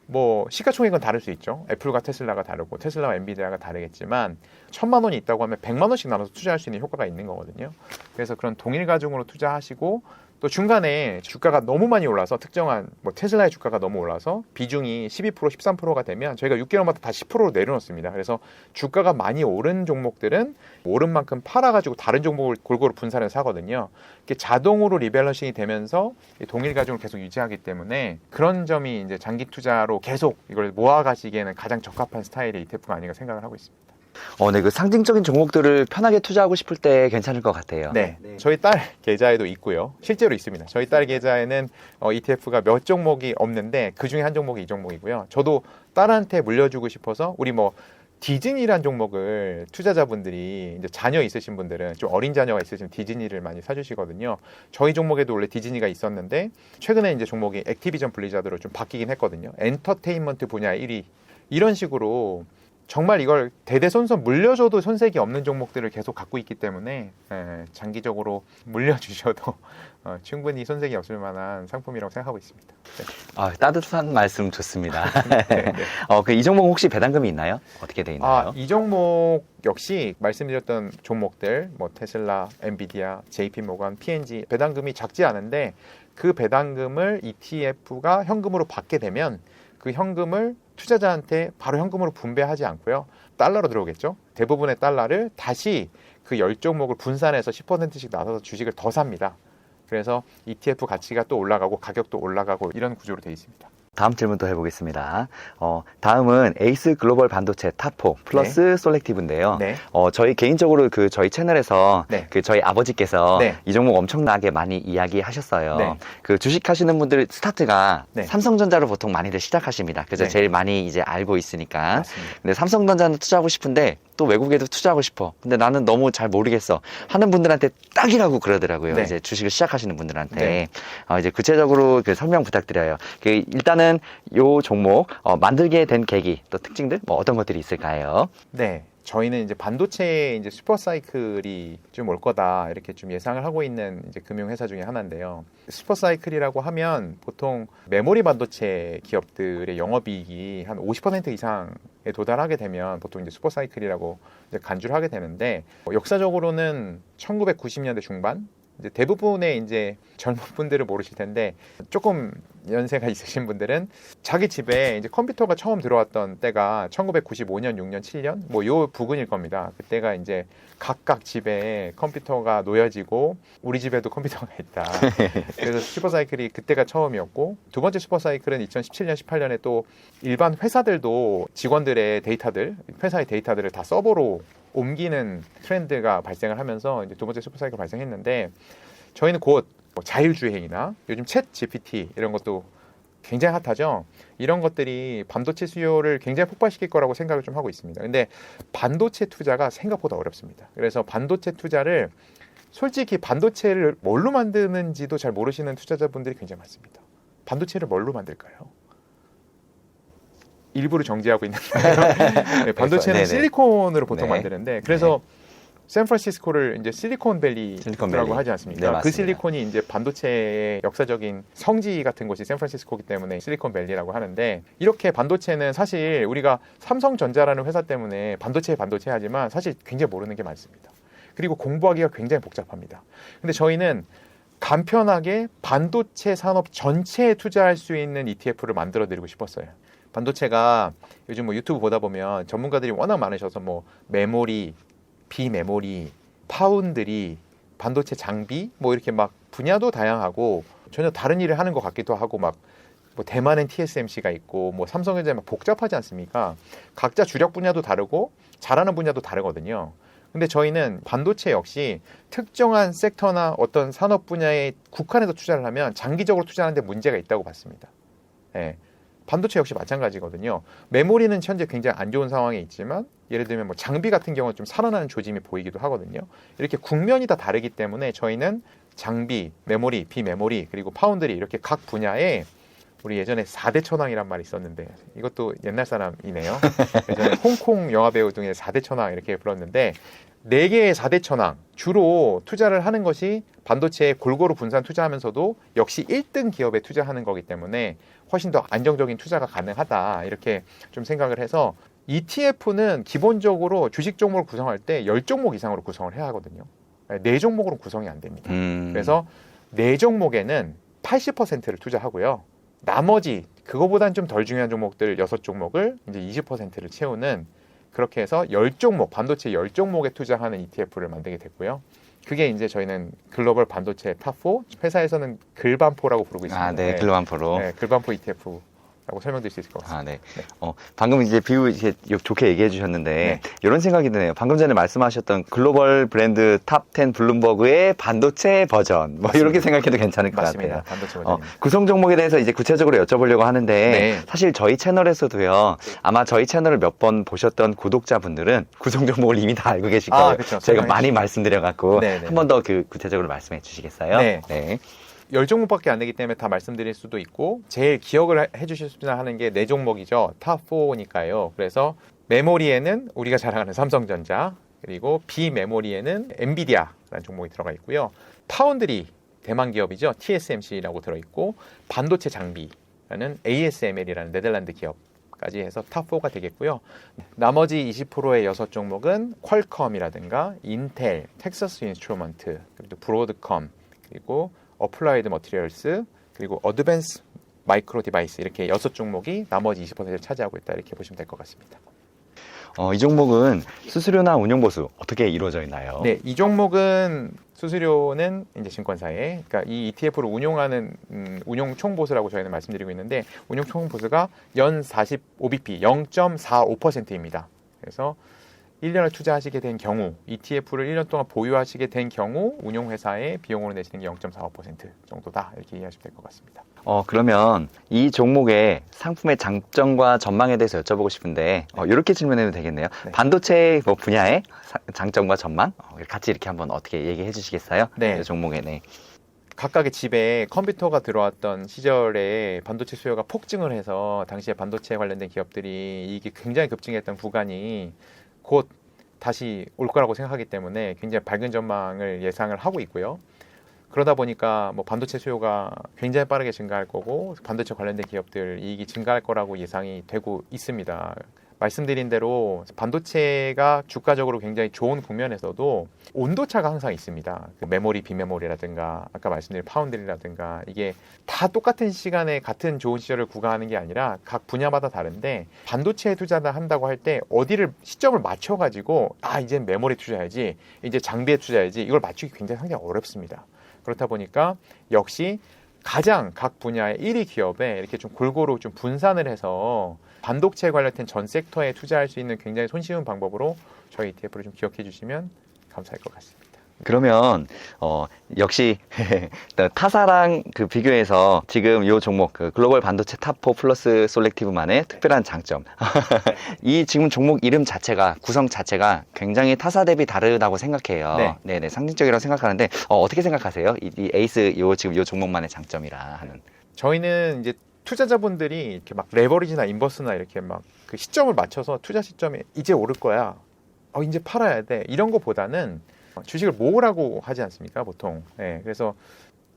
S2: 뭐 시가총액은 다를 수 있죠. 애플과 테슬라가 다르고 테슬라와 엔비디아가 다르겠지만 1,000만 원이 있다고 하면 100만 원씩 나눠서 투자할 수 있는 효과가 있는 거거든요. 그래서 그런 동일 가중으로 투자하시고 또 중간에 주가가 너무 많이 올라서 특정한 뭐 테슬라의 주가가 너무 올라서 비중이 12%, 13%가 되면 저희가 6개월마다 다 10%로 내려놓습니다. 그래서 주가가 많이 오른 종목들은 오른 만큼 팔아가지고 다른 종목을 골고루 분산해서 사거든요. 이게 자동으로 리밸런싱이 되면서 동일 가중을 계속 유지하기 때문에 그런 점이 이제 장기 투자로 계속 이걸 모아가시기에는 가장 적합한 스타일의 ETF가 아닌가 생각을 하고 있습니다.
S1: 네, 그 상징적인 종목들을 편하게 투자하고 싶을 때 괜찮을 것 같아요.
S2: 네, 저희 딸 계좌에도 있고요. 실제로 있습니다. 저희 딸 계좌에는 ETF가 몇 종목이 없는데 그 중에 한 종목이 이 종목이고요. 저도 딸한테 물려주고 싶어서 우리 뭐 디즈니란 종목을 투자자분들이 이제 자녀 있으신 분들은 좀 어린 자녀가 있으시면 디즈니를 많이 사주시거든요. 저희 종목에도 원래 디즈니가 있었는데 최근에 이제 종목이 액티비전 블리자드로 좀 바뀌긴 했거든요. 엔터테인먼트 분야 1위 이런 식으로 정말 이걸 대대손손 물려줘도 손색이 없는 종목들을 계속 갖고 있기 때문에 장기적으로 물려주셔도 충분히 손색이 없을 만한 상품이라고 생각하고 있습니다. 네.
S1: 따뜻한 말씀 좋습니다.
S2: 네, 네.
S1: 이 종목 혹시 배당금이 있나요? 어떻게 돼 있나요?
S2: 이 종목 역시 말씀드렸던 종목들 뭐 테슬라, 엔비디아, JP모건, P&G 배당금이 작지 않은데 그 배당금을 ETF가 현금으로 받게 되면 그 현금을 투자자한테 바로 현금으로 분배하지 않고요. 달러로 들어오겠죠. 대부분의 달러를 다시 그 10종목을 분산해서 10%씩 나눠서 주식을 더 삽니다. 그래서 ETF 가치가 또 올라가고 가격도 올라가고 이런 구조로 되어 있습니다.
S1: 다음 질문 또 해보겠습니다. 다음은 에이스 글로벌 반도체 탑4 플러스 솔렉티브인데요.
S2: 네.
S1: 저희 개인적으로 저희 채널에서
S2: 네.
S1: 저희 아버지께서
S2: 네.
S1: 이 종목 엄청나게 많이 이야기하셨어요.
S2: 네.
S1: 주식 하시는 분들 스타트가
S2: 네.
S1: 삼성전자로 보통 많이들 시작하십니다. 그래서
S2: 네.
S1: 제일 많이 이제 알고 있으니까.
S2: 맞습니다.
S1: 근데 삼성전자는 투자하고 싶은데 또 외국에도 투자하고 싶어. 근데 나는 너무 잘 모르겠어. 하는 분들한테 딱이라고 그러더라고요.
S2: 네.
S1: 이제 주식을 시작하시는 분들한테.
S2: 네.
S1: 이제 구체적으로 설명 부탁드려요. 일단은 요 종목 만들게 된 계기 또 특징들 뭐 어떤 것들이 있을까요?
S2: 네. 저희는 이제 반도체의 이제 슈퍼 사이클이 좀 올 거다 이렇게 좀 예상을 하고 있는 이제 금융회사 중에 하나인데요. 슈퍼 사이클이라고 하면 보통 메모리 반도체 기업들의 영업이익이 한 50% 이상에 도달하게 되면 보통 이제 슈퍼 사이클이라고 이제 간주를 하게 되는데 역사적으로는 1990년대 중반 이제 대부분의 이제 젊은 분들은 모르실 텐데 조금 연세가 있으신 분들은 자기 집에 이제 컴퓨터가 처음 들어왔던 때가 1995년, 6년, 7년 뭐 요 부근일 겁니다. 그때가 이제 각각 집에 컴퓨터가 놓여지고 우리 집에도 컴퓨터가 있다. 그래서 슈퍼사이클이 그때가 처음이었고 두 번째 슈퍼사이클은 2017년, 18년에 또 일반 회사들도 직원들의 데이터들, 회사의 데이터들을 다 서버로 옮기는 트렌드가 발생을 하면서 이제 두 번째 슈퍼사이클 발생했는데 저희는 곧 뭐 자율주행이나 요즘 챗 GPT 이런 것도 굉장히 핫하죠. 이런 것들이 반도체 수요를 굉장히 폭발시킬 거라고 생각을 좀 하고 있습니다. 근데 반도체 투자가 생각보다 어렵습니다. 그래서 반도체 투자를 솔직히 반도체를 뭘로 만드는지도 잘 모르시는 투자자분들이 굉장히 많습니다. 반도체를 뭘로 만들까요? 일부러 정지하고 있는 거예요. 네, 반도체는
S1: 네네.
S2: 실리콘으로 보통
S1: 네.
S2: 만드는데 그래서 샌프란시스코를 이제 실리콘밸리라고 하지 않습니까?
S1: 네,
S2: 그
S1: 맞습니다.
S2: 실리콘이 이제 반도체의 역사적인 성지 같은 곳이 샌프란시스코이기 때문에 실리콘밸리라고 하는데 이렇게 반도체는 사실 우리가 삼성전자라는 회사 때문에 반도체 하지만 사실 굉장히 모르는 게 많습니다. 그리고 공부하기가 굉장히 복잡합니다. 근데 저희는 간편하게 반도체 산업 전체에 투자할 수 있는 ETF를 만들어 드리고 싶었어요. 반도체가 요즘 뭐 유튜브 보다 보면 전문가들이 워낙 많으셔서 뭐 메모리, 비메모리, 파운드리, 반도체 장비 뭐 이렇게 막 분야도 다양하고 전혀 다른 일을 하는 것 같기도 하고 막 뭐 대만엔 TSMC가 있고 뭐 삼성전자 막 복잡하지 않습니까? 각자 주력 분야도 다르고 잘하는 분야도 다르거든요. 근데 저희는 반도체 역시 특정한 섹터나 어떤 산업 분야에 국한해서 투자를 하면 장기적으로 투자하는 데 문제가 있다고 봤습니다. 네. 반도체 역시 마찬가지거든요. 메모리는 현재 굉장히 안 좋은 상황에 있지만 예를 들면 뭐 장비 같은 경우는 좀 살아나는 조짐이 보이기도 하거든요. 이렇게 국면이 다 다르기 때문에 저희는 장비, 메모리, 비메모리 그리고 파운드리 이렇게 각 분야에 우리 예전에 4대 천왕이란 말이 있었는데 이것도 옛날 사람이네요. 예전에 홍콩 영화배우 중에 4대 천왕 이렇게 불렀는데 4개의 4대 천왕 주로 투자를 하는 것이 반도체에 골고루 분산 투자하면서도 역시 1등 기업에 투자하는 거기 때문에 훨씬 더 안정적인 투자가 가능하다 이렇게 좀 생각을 해서 ETF는 기본적으로 주식 종목을 구성할 때 10종목 이상으로 구성을 해야 하거든요. 4종목으로 구성이 안 됩니다. 그래서 네 종목에는 80%를 투자하고요. 나머지 그거보단 좀 덜 중요한 종목들 6종목을 이제 20%를 채우는, 그렇게 해서 10종목, 반도체 10종목에 투자하는 ETF를 만들게 됐고요. 그게 이제 저희는 글로벌 반도체 탑4, 회사에서는 글반포라고 부르고 있습니다.
S1: 아, 네, 글로반포로.
S2: 네, 글반포 ETF라고 설명드릴 수 있을 것 같습니다.
S1: 아, 네.
S2: 네.
S1: 방금 이제 비유 이제 좋게 얘기해 주셨는데,
S2: 네.
S1: 이런 생각이 드네요. 방금 전에 말씀하셨던 글로벌 브랜드 탑10 블룸버그의 반도체 버전. 뭐, 이렇게 생각해도 괜찮을 것
S2: 맞습니다.
S1: 같아요.
S2: 반도체 버전입니다.
S1: 구성 종목에 대해서 이제 구체적으로 여쭤보려고 하는데,
S2: 네.
S1: 사실 저희 채널에서도요, 아마 저희 채널을 몇 번 보셨던 구독자분들은 구성 종목을 이미 다 알고 계실 거예요.
S2: 그렇죠.
S1: 저희가 많이 말씀드려갖고,
S2: 네네.
S1: 한 번 더 그 구체적으로 말씀해 주시겠어요?
S2: 네. 10종목밖에 안 되기 때문에 다 말씀드릴 수도 있고, 제일 기억을 해주셨으면 하는 게 4종목이죠. 탑4니까요. 그래서 메모리에는 우리가 잘 아는 삼성전자, 그리고 비메모리에는 엔비디아라는 종목이 들어가 있고요. 파운드리, 대만 기업이죠. TSMC라고 들어있고, 반도체 장비라는 ASML이라는 네덜란드 기업까지 해서 탑4가 되겠고요. 나머지 20%의 6종목은 퀄컴이라든가 인텔, 텍사스 인스트루먼트, 그리고 브로드컴, 그리고 어플라이드 머티리얼스, 그리고 어드밴스 마이크로 디바이스, 이렇게 6종목이 나머지 20%를 차지하고 있다, 이렇게 보시면 될 것 같습니다.
S1: 이 종목은 수수료나 운용보수 어떻게 이루어져 있나요?
S2: 네, 이 종목은 수수료는 이제 증권사에, 그러니까 이 ETF를 운용하는 운용 총보수라고 저희는 말씀드리고 있는데, 운용 총보수가 연 45bp, 0.45%입니다. 그래서 1년을 투자하시게 된 경우, ETF를 1년 동안 보유하시게 된 경우 운용회사의 비용으로 내시는 게 0.45% 정도다, 이렇게 이해하시면 될 것 같습니다.
S1: 그러면 이 종목의 상품의 장점과 전망에 대해서 여쭤보고 싶은데, 이렇게 질문해도 되겠네요.
S2: 네.
S1: 반도체 뭐 분야의 장점과 전망? 같이 이렇게 한번 어떻게 얘기해 주시겠어요?
S2: 네.
S1: 이 종목에, 네.
S2: 각각의 집에 컴퓨터가 들어왔던 시절에 반도체 수요가 폭증을 해서 당시에 반도체 관련된 기업들이 이익이 굉장히 급증했던 구간이 곧 다시 올 거라고 생각하기 때문에 굉장히 밝은 전망을 예상을 하고 있고요. 그러다 보니까 뭐 반도체 수요가 굉장히 빠르게 증가할 거고, 반도체 관련된 기업들 이익이 증가할 거라고 예상이 되고 있습니다. 말씀드린 대로 반도체가 주가적으로 굉장히 좋은 국면에서도 온도차가 항상 있습니다. 그 메모리, 비메모리라든가 아까 말씀드린 파운드리라든가, 이게 다 똑같은 시간에 같은 좋은 시절을 구가하는 게 아니라 각 분야마다 다른데, 반도체에 투자를 한다고 할 때 어디를 시점을 맞춰가지고 이제 메모리 투자해야지, 이제 장비에 투자해야지, 이걸 맞추기 굉장히 상당히 어렵습니다. 그렇다 보니까 역시 가장 각 분야의 1위 기업에 이렇게 좀 골고루 좀 분산을 해서 반도체 관련된 전 섹터에 투자할 수 있는 굉장히 손쉬운 방법으로 저희 ETF를 좀 기억해 주시면 감사할 것 같습니다.
S1: 그러면 역시 타사랑 그 비교해서 지금 이 종목 그 글로벌 반도체 탑4 플러스 솔렉티브만의 특별한 장점, 이 지금 종목 이름 자체가, 구성 자체가 굉장히 타사 대비 다르다고 생각해요. 네네, 상징적이라고 생각하는데 어떻게 생각하세요? 이 에이스 지금 이 종목만의 장점이라 하는.
S2: 저희는 이제 투자자분들이 이렇게 막 레버리지나 인버스나 이렇게 막 그 시점을 맞춰서 투자 시점에 이제 오를 거야, 이제 팔아야 돼, 이런 거보다는 주식을 모으라고 하지 않습니까, 보통. 그래서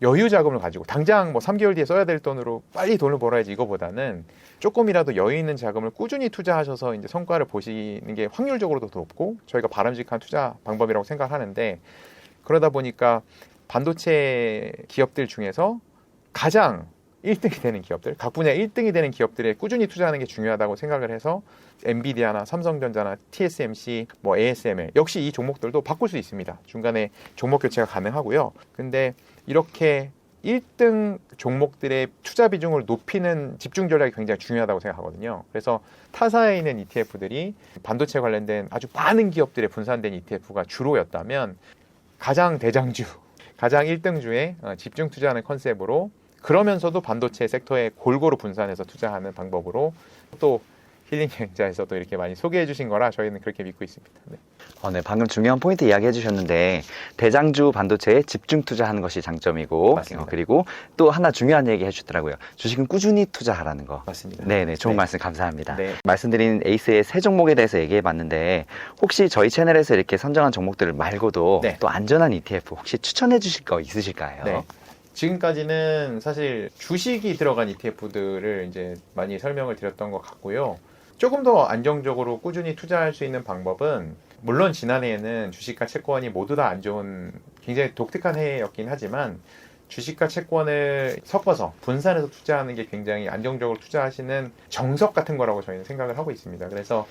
S2: 여유 자금을 가지고 당장 뭐 3개월 뒤에 써야 될 돈으로 빨리 돈을 벌어야지, 이거보다는 조금이라도 여유 있는 자금을 꾸준히 투자하셔서 이제 성과를 보시는 게 확률적으로도 더 높고 저희가 바람직한 투자 방법이라고 생각하는데, 그러다 보니까 반도체 기업들 중에서 가장 1등이 되는 기업들, 각 분야 1등이 되는 기업들에 꾸준히 투자하는 게 중요하다고 생각을 해서 엔비디아나 삼성전자나 TSMC, 뭐 ASML, 역시 이 종목들도 바꿀 수 있습니다. 중간에 종목 교체가 가능하고요. 근데 이렇게 1등 종목들의 투자 비중을 높이는 집중 전략이 굉장히 중요하다고 생각하거든요. 그래서 타사에 있는 ETF들이 반도체 관련된 아주 많은 기업들에 분산된 ETF가 주로였다면, 가장 대장주, 가장 1등주에 집중 투자하는 컨셉으로, 그러면서도 반도체 섹터에 골고루 분산해서 투자하는 방법으로 또 힐링 여행자에서도 이렇게 많이 소개해 주신 거라 저희는 그렇게 믿고 있습니다.
S1: 네, 방금 중요한 포인트 이야기해 주셨는데, 대장주 반도체에 집중 투자하는 것이 장점이고,
S2: 맞습니다.
S1: 그리고 또 하나 중요한 얘기 해주더라고요. 주식은 꾸준히 투자하라는 거.
S2: 맞습니다.
S1: 네네, 좋은 말씀 감사합니다.
S2: 네.
S1: 말씀드린 에이스의 세 종목에 대해서 얘기해 봤는데, 혹시 저희 채널에서 이렇게 선정한 종목들 말고도 또 안전한 ETF 혹시 추천해 주실 거 있으실까요?
S2: 네. 지금까지는 사실 주식이 들어간 ETF들을 이제 많이 설명을 드렸던 것 같고요. 조금 더 안정적으로 꾸준히 투자할 수 있는 방법은, 물론 지난해에는 주식과 채권이 모두 다 안 좋은 굉장히 독특한 해였긴 하지만, 주식과 채권을 섞어서 분산해서 투자하는 게 굉장히 안정적으로 투자하시는 정석 같은 거라고 저희는 생각을 하고 있습니다. 그래서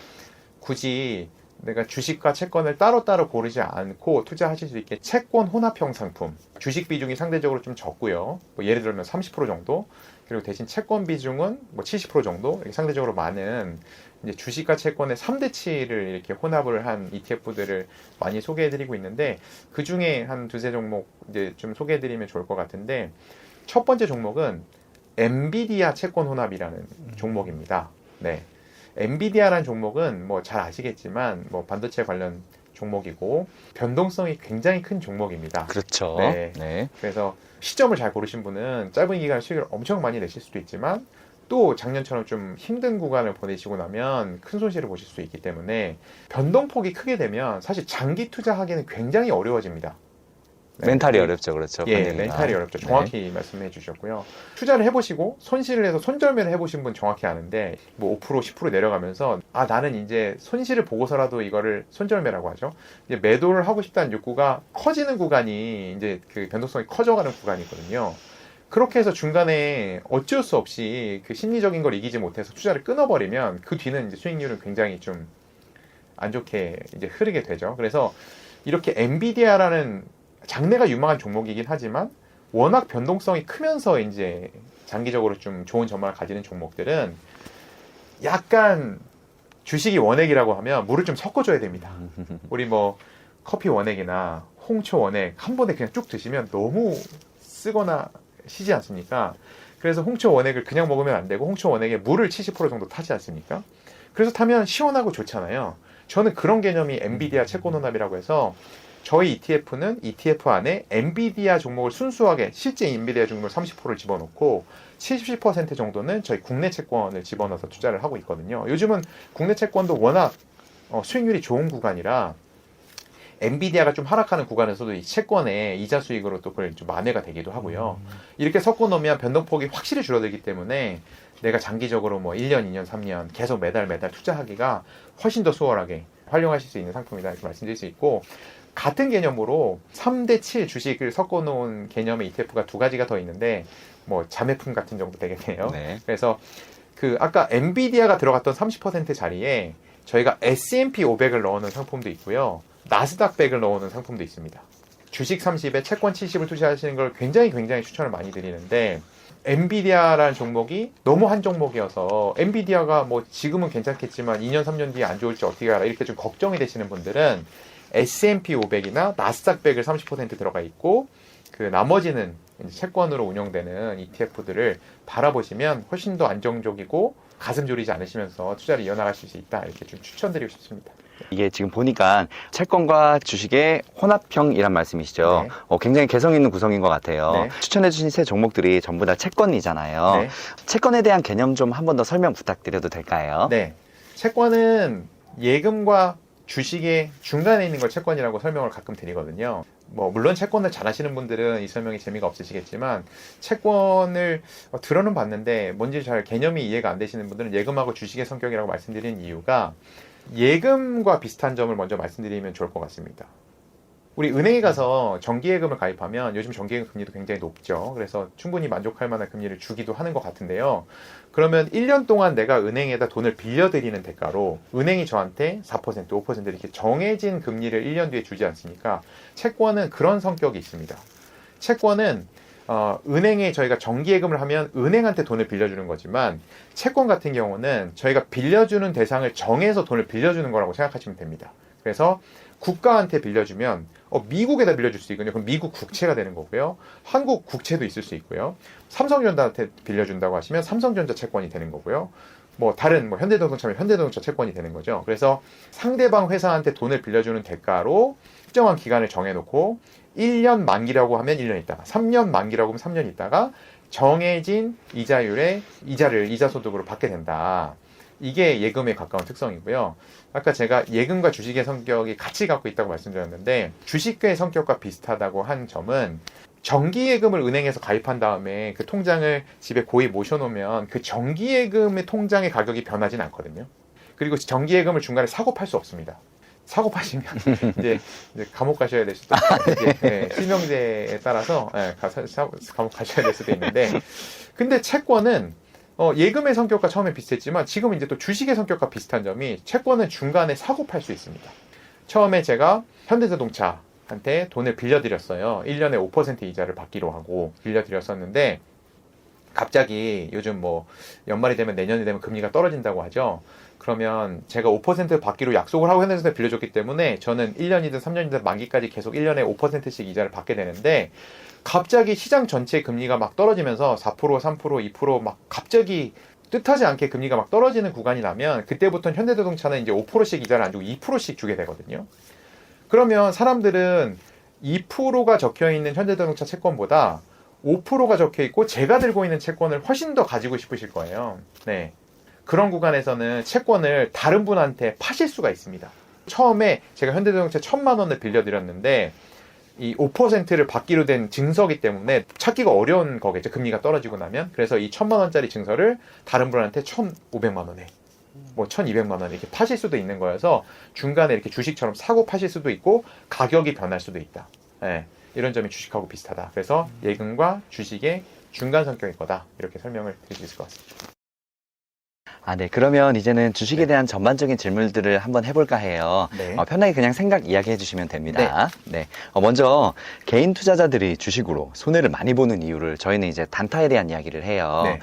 S2: 굳이 내가 주식과 채권을 따로따로 고르지 않고 투자하실 수 있게 채권 혼합형 상품, 주식 비중이 상대적으로 좀 적고요. 뭐 예를 들면 30% 정도, 그리고 대신 채권 비중은 뭐 70% 정도, 이렇게 상대적으로 많은 이제 주식과 채권의 3대치를 이렇게 혼합을 한 ETF들을 많이 소개해드리고 있는데, 그 중에 한 두세 종목 이제 좀 소개해드리면 좋을 것 같은데, 첫 번째 종목은 엔비디아 채권 혼합이라는 종목입니다. 네. 엔비디아라는 종목은 뭐 잘 아시겠지만 뭐 반도체 관련 종목이고 변동성이 굉장히 큰 종목입니다.
S1: 그렇죠.
S2: 네.
S1: 네.
S2: 그래서 시점을 잘 고르신 분은 짧은 기간 수익을 엄청 많이 내실 수도 있지만 또 작년처럼 좀 힘든 구간을 보내시고 나면 큰 손실을 보실 수 있기 때문에 변동폭이 크게 되면 사실 장기 투자하기는 굉장히 어려워집니다. 네.
S1: 멘탈이 어렵죠. 그렇죠.
S2: 예,
S1: 관리가.
S2: 멘탈이 어렵죠. 정확히 말씀해 주셨고요. 투자를 해보시고 손실을 해서 손절매를 해보신 분 정확히 아는데 뭐 5%, 10% 내려가면서 아 나는 이제 손실을 보고서라도 이거를 손절매라고 하죠. 이제 매도를 하고 싶다는 욕구가 커지는 구간이 이제 그 변동성이 커져가는 구간이거든요. 그렇게 해서 중간에 어쩔 수 없이 그 심리적인 걸 이기지 못해서 투자를 끊어버리면 그 뒤는 이제 수익률은 굉장히 좀 안 좋게 이제 흐르게 되죠. 그래서 이렇게 엔비디아라는 장래가 유망한 종목이긴 하지만 워낙 변동성이 크면서 이제 장기적으로 좀 좋은 전망을 가지는 종목들은 약간 주식이 원액이라고 하면 물을 좀 섞어줘야 됩니다. 우리 뭐 커피 원액이나 홍초 원액 한 번에 그냥 쭉 드시면 너무 쓰거나 시지 않습니까? 그래서 홍초 원액을 그냥 먹으면 안 되고 홍초 원액에 물을 70% 정도 타지 않습니까? 그래서 타면 시원하고 좋잖아요. 저는 그런 개념이 엔비디아 채권 혼합이라고 해서 저희 ETF는 ETF 안에 엔비디아 종목을 순수하게 실제 엔비디아 종목을 30%를 집어넣고 70% 정도는 저희 국내 채권을 집어넣어서 투자를 하고 있거든요. 요즘은 국내 채권도 워낙 수익률이 좋은 구간이라 엔비디아가 좀 하락하는 구간에서도 이 채권의 이자 수익으로 또 그걸 좀 만회가 되기도 하고요. 이렇게 섞어 놓으면 변동폭이 확실히 줄어들기 때문에 내가 장기적으로 뭐 1년, 2년, 3년 계속 매달 투자하기가 훨씬 더 수월하게 활용하실 수 있는 상품이다 이렇게 말씀드릴 수 있고, 같은 개념으로 3대7 주식을 섞어 놓은 개념의 ETF가 두 가지가 더 있는데 뭐 자매품 같은 정도 되겠네요.
S1: 네.
S2: 그래서 그 아까 엔비디아가 들어갔던 30% 자리에 저희가 S&P 500을 넣어놓은 상품도 있고요. 나스닥 100을 넣어놓은 상품도 있습니다. 주식 30에 채권 70을 투자하시는 걸 굉장히 추천을 많이 드리는데, 엔비디아라는 종목이 너무 한 종목이어서 엔비디아가 뭐 지금은 괜찮겠지만 2년 3년 뒤에 안 좋을지 어떻게 알아 이렇게 좀 걱정이 되시는 분들은 S&P 500이나 나스닥 100을 30% 들어가 있고 그 나머지는 채권으로 운영되는 ETF들을 바라보시면 훨씬 더 안정적이고 가슴 졸이지 않으시면서 투자를 이어나가실 수 있다 이렇게 좀 추천드리고 싶습니다.
S1: 이게 지금 보니까 채권과 주식의 혼합형이란 말씀이시죠.
S2: 네.
S1: 굉장히 개성 있는 구성인 것 같아요.
S2: 네.
S1: 추천해주신 세 종목들이 전부 다 채권이잖아요.
S2: 네.
S1: 채권에 대한 개념 좀 한 번 더 설명 부탁드려도 될까요?
S2: 네. 채권은 예금과 주식의 중간에 있는 걸 채권이라고 설명을 가끔 드리거든요. 뭐 물론 채권을 잘 아시는 분들은 이 설명이 재미가 없으시겠지만 채권을 들어는 봤는데 뭔지 잘 개념이 이해가 안 되시는 분들은 예금하고 주식의 성격이라고 말씀드리는 이유가 예금과 비슷한 점을 먼저 말씀드리면 좋을 것 같습니다. 우리 은행에 가서 정기예금을 가입하면 요즘 정기예금 금리도 굉장히 높죠. 그래서 충분히 만족할 만한 금리를 주기도 하는 것 같은데요. 그러면 1년 동안 내가 은행에다 돈을 빌려드리는 대가로 은행이 저한테 4%, 5% 이렇게 정해진 금리를 1년 뒤에 주지 않습니까? 채권은 그런 성격이 있습니다. 채권은 은행에 저희가 정기예금을 하면 은행한테 돈을 빌려주는 거지만 채권 같은 경우는 저희가 빌려주는 대상을 정해서 돈을 빌려주는 거라고 생각하시면 됩니다. 그래서 국가한테 빌려주면 미국에다 빌려줄 수 있거든요. 그럼 미국 국채가 되는 거고요. 한국 국채도 있을 수 있고요. 삼성전자한테 빌려준다고 하시면 삼성전자 채권이 되는 거고요. 뭐 다른 뭐 현대자동차면 현대자동차 채권이 되는 거죠. 그래서 상대방 회사한테 돈을 빌려주는 대가로 특정한 기간을 정해놓고 1년 만기라고 하면 1년 있다가 3년 만기라고 하면 3년 있다가 정해진 이자율의 이자를 이자소득으로 받게 된다. 이게 예금에 가까운 특성이고요. 아까 제가 예금과 주식의 성격이 같이 갖고 있다고 말씀드렸는데 주식의 성격과 비슷하다고 한 점은 정기예금을 은행에서 가입한 다음에 그 통장을 집에 고이 모셔놓으면 그 정기예금의 통장의 가격이 변하진 않거든요. 그리고 정기예금을 중간에 사고 팔 수 없습니다. 사고 파시면 이제 감옥 가셔야 될 수도 있고 예, 실명제에 따라서 예, 감옥 가셔야 될 수도 있는데 근데 채권은 예금의 성격과 처음에 비슷했지만 지금은 이제 또 주식의 성격과 비슷한 점이 채권은 중간에 사고 팔 수 있습니다. 처음에 제가 현대자동차한테 돈을 빌려드렸어요. 1년에 5% 이자를 받기로 하고 빌려드렸었는데 갑자기 요즘 뭐 연말이 되면 내년이 되면 금리가 떨어진다고 하죠. 그러면 제가 5% 받기로 약속을 하고 현대자동차에 빌려줬기 때문에 저는 1년이든 3년이든 만기까지 계속 1년에 5%씩 이자를 받게 되는데 갑자기 시장 전체 금리가 막 떨어지면서 4%, 3%, 2%막 갑자기 뜻하지 않게 금리가 막 떨어지는 구간이 나면 그때부터는 현대자동차는 이제 5%씩 이자를 안 주고 2%씩 주게 되거든요. 그러면 사람들은 2%가 적혀 있는 현대자동차 채권보다 5%가 적혀 있고 제가 들고 있는 채권을 훨씬 더 가지고 싶으실 거예요. 네. 그런 구간에서는 채권을 다른 분한테 파실 수가 있습니다. 처음에 제가 현대자동차 1,000만 원을 빌려드렸는데 이 5%를 받기로 된 증서기 때문에 찾기가 어려운 거겠죠. 금리가 떨어지고 나면. 그래서 이 1,000만 원짜리 증서를 다른 분한테 1,500만 원에 뭐 1,200만 원 이렇게 파실 수도 있는 거여서 중간에 이렇게 주식처럼 사고 파실 수도 있고 가격이 변할 수도 있다. 네. 이런 점이 주식하고 비슷하다. 그래서 예금과 주식의 중간 성격일 거다. 이렇게 설명을 드릴 수 있을 것 같습니다.
S1: 네. 그러면 이제는 주식에 대한 전반적인 질문들을 한번 해볼까 해요.
S2: 네.
S1: 편하게 그냥 생각 이야기해 주시면 됩니다. 네. 먼저 개인 투자자들이 주식으로 손해를 많이 보는 이유를 저희는 이제 단타에 대한 이야기를 해요.
S2: 네.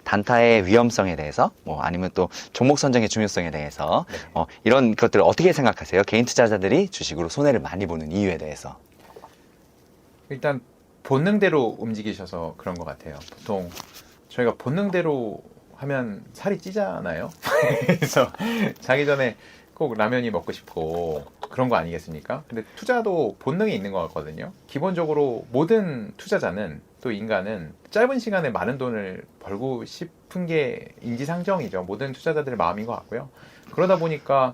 S1: 단타의 위험성에 대해서, 아니면 또 종목 선정의 중요성에 대해서,
S2: 네.
S1: 이런 것들을 어떻게 생각하세요? 개인 투자자들이 주식으로 손해를 많이 보는 이유에 대해서.
S2: 일단 본능대로 움직이셔서 그런 것 같아요. 보통 저희가 본능대로 하면 살이 찌잖아요. 그래서 자기 전에 꼭 라면이 먹고 싶고 그런 거 아니겠습니까? 근데 투자도 본능이 있는 것 같거든요. 기본적으로 모든 투자자는 또 인간은 짧은 시간에 많은 돈을 벌고 싶은 게 인지상정이죠. 모든 투자자들의 마음인 것 같고요. 그러다 보니까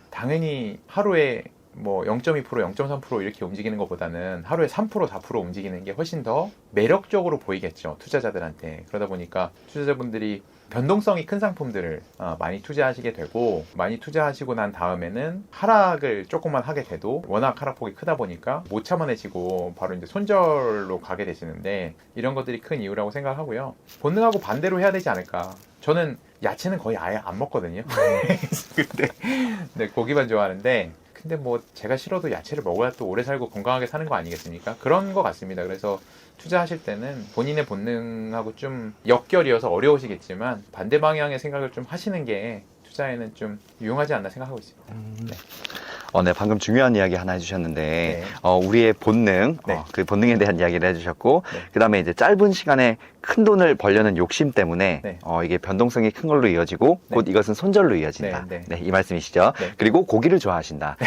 S2: 당연히 하루에 뭐 0.2%, 0.3% 이렇게 움직이는 것보다는 하루에 3%, 4% 움직이는 게 훨씬 더 매력적으로 보이겠죠. 투자자들한테. 그러다 보니까 투자자분들이 변동성이 큰 상품들을 많이 투자하시게 되고 많이 투자하시고 난 다음에는 하락을 조금만 하게 돼도 워낙 하락폭이 크다 보니까 못 참아내시고 바로 이제 손절로 가게 되시는데 이런 것들이 큰 이유라고 생각하고요. 본능하고 반대로 해야 되지 않을까. 저는 야채는 거의 아예 안 먹거든요. 근데 네, 고기만 좋아하는데 근데 뭐 제가 싫어도 야채를 먹어야 또 오래 살고 건강하게 사는 거 아니겠습니까? 그런 것 같습니다. 그래서 투자하실 때는 본인의 본능하고 좀 역결이어서 어려우시겠지만 반대 방향의 생각을 좀 하시는 게 투자에는 좀 유용하지 않나 생각하고 있습니다.
S1: 네, 방금 중요한 이야기 하나 해주셨는데,
S2: 네.
S1: 우리의 본능,
S2: 네.
S1: 그 본능에 대한 이야기를 해주셨고,
S2: 네.
S1: 그 다음에 이제 짧은 시간에 큰 돈을 벌려는 욕심 때문에,
S2: 네.
S1: 이게 변동성이 큰 걸로 이어지고,
S2: 네.
S1: 곧 이것은 손절로 이어진다.
S2: 네,
S1: 네, 이 말씀이시죠?
S2: 네.
S1: 그리고 고기를 좋아하신다.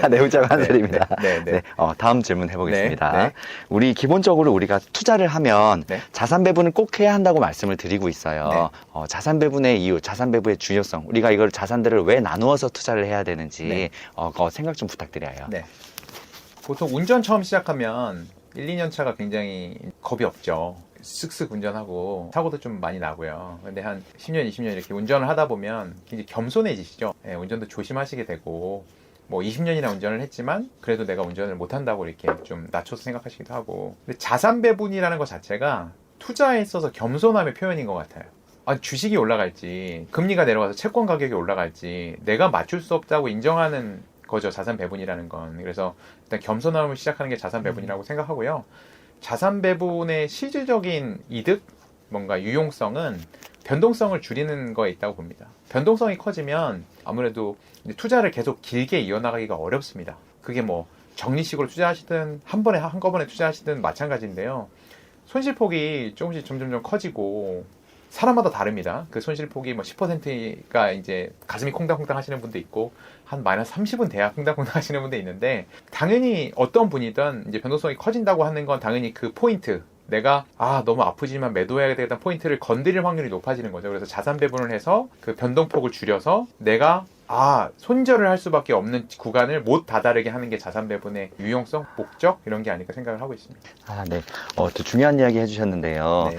S2: 네.
S1: 네, 웃자고 한
S2: 네,
S1: 소리입니다.
S2: 네, 네, 네.
S1: 다음 질문 해보겠습니다.
S2: 네, 네.
S1: 우리 기본적으로 우리가 투자를 하면
S2: 네.
S1: 자산 배분을 꼭 해야 한다고 말씀을 드리고 있어요. 자산 배분의 이유, 자산 배분의 중요성, 우리가 이걸 자산들을 왜 나누어서 투자를 해야 되는지,
S2: 네.
S1: 생각 좀 부탁드려요.
S2: 네. 보통 운전 처음 시작하면 1, 2년 차가 굉장히 겁이 없죠. 쓱쓱 운전하고 사고도 좀 많이 나고요. 근데 한 10년, 20년 이렇게 운전을 하다 보면 굉장히 겸손해지시죠. 네, 운전도 조심하시게 되고 뭐 20년이나 운전을 했지만 그래도 내가 운전을 못한다고 이렇게 좀 낮춰서 생각하시기도 하고. 근데 자산 배분이라는 것 자체가 투자에 있어서 겸손함의 표현인 것 같아요. 주식이 올라갈지 금리가 내려가서 채권 가격이 올라갈지 내가 맞출 수 없다고 인정하는 거죠. 자산 배분이라는 건. 그래서 일단 겸손함을 시작하는 게 자산 배분이라고 생각하고요. 자산 배분의 실질적인 이득, 뭔가 유용성은 변동성을 줄이는 거에 있다고 봅니다. 변동성이 커지면 아무래도 투자를 계속 길게 이어나가기가 어렵습니다. 그게 뭐 적리식으로 투자하시든 한꺼번에 투자하시든 마찬가지인데요. 손실폭이 조금씩 점점 커지고 사람마다 다릅니다. 그 손실폭이 뭐 10%가 이제 가슴이 콩닥콩닥 하시는 분도 있고 한 마이너스 30은 돼야 콩닥콩닥 하시는 분도 있는데 당연히 어떤 분이든 이제 변동성이 커진다고 하는 건 당연히 그 포인트 내가 너무 아프지만 매도해야 되겠다는 포인트를 건드릴 확률이 높아지는 거죠. 그래서 자산 배분을 해서 그 변동폭을 줄여서 내가 손절을 할 수밖에 없는 구간을 못 다다르게 하는 게 자산 배분의 유용성, 목적 이런 게 아닐까 생각을 하고 있습니다.
S1: 네. 또 중요한 이야기 해주셨는데요.
S2: 네.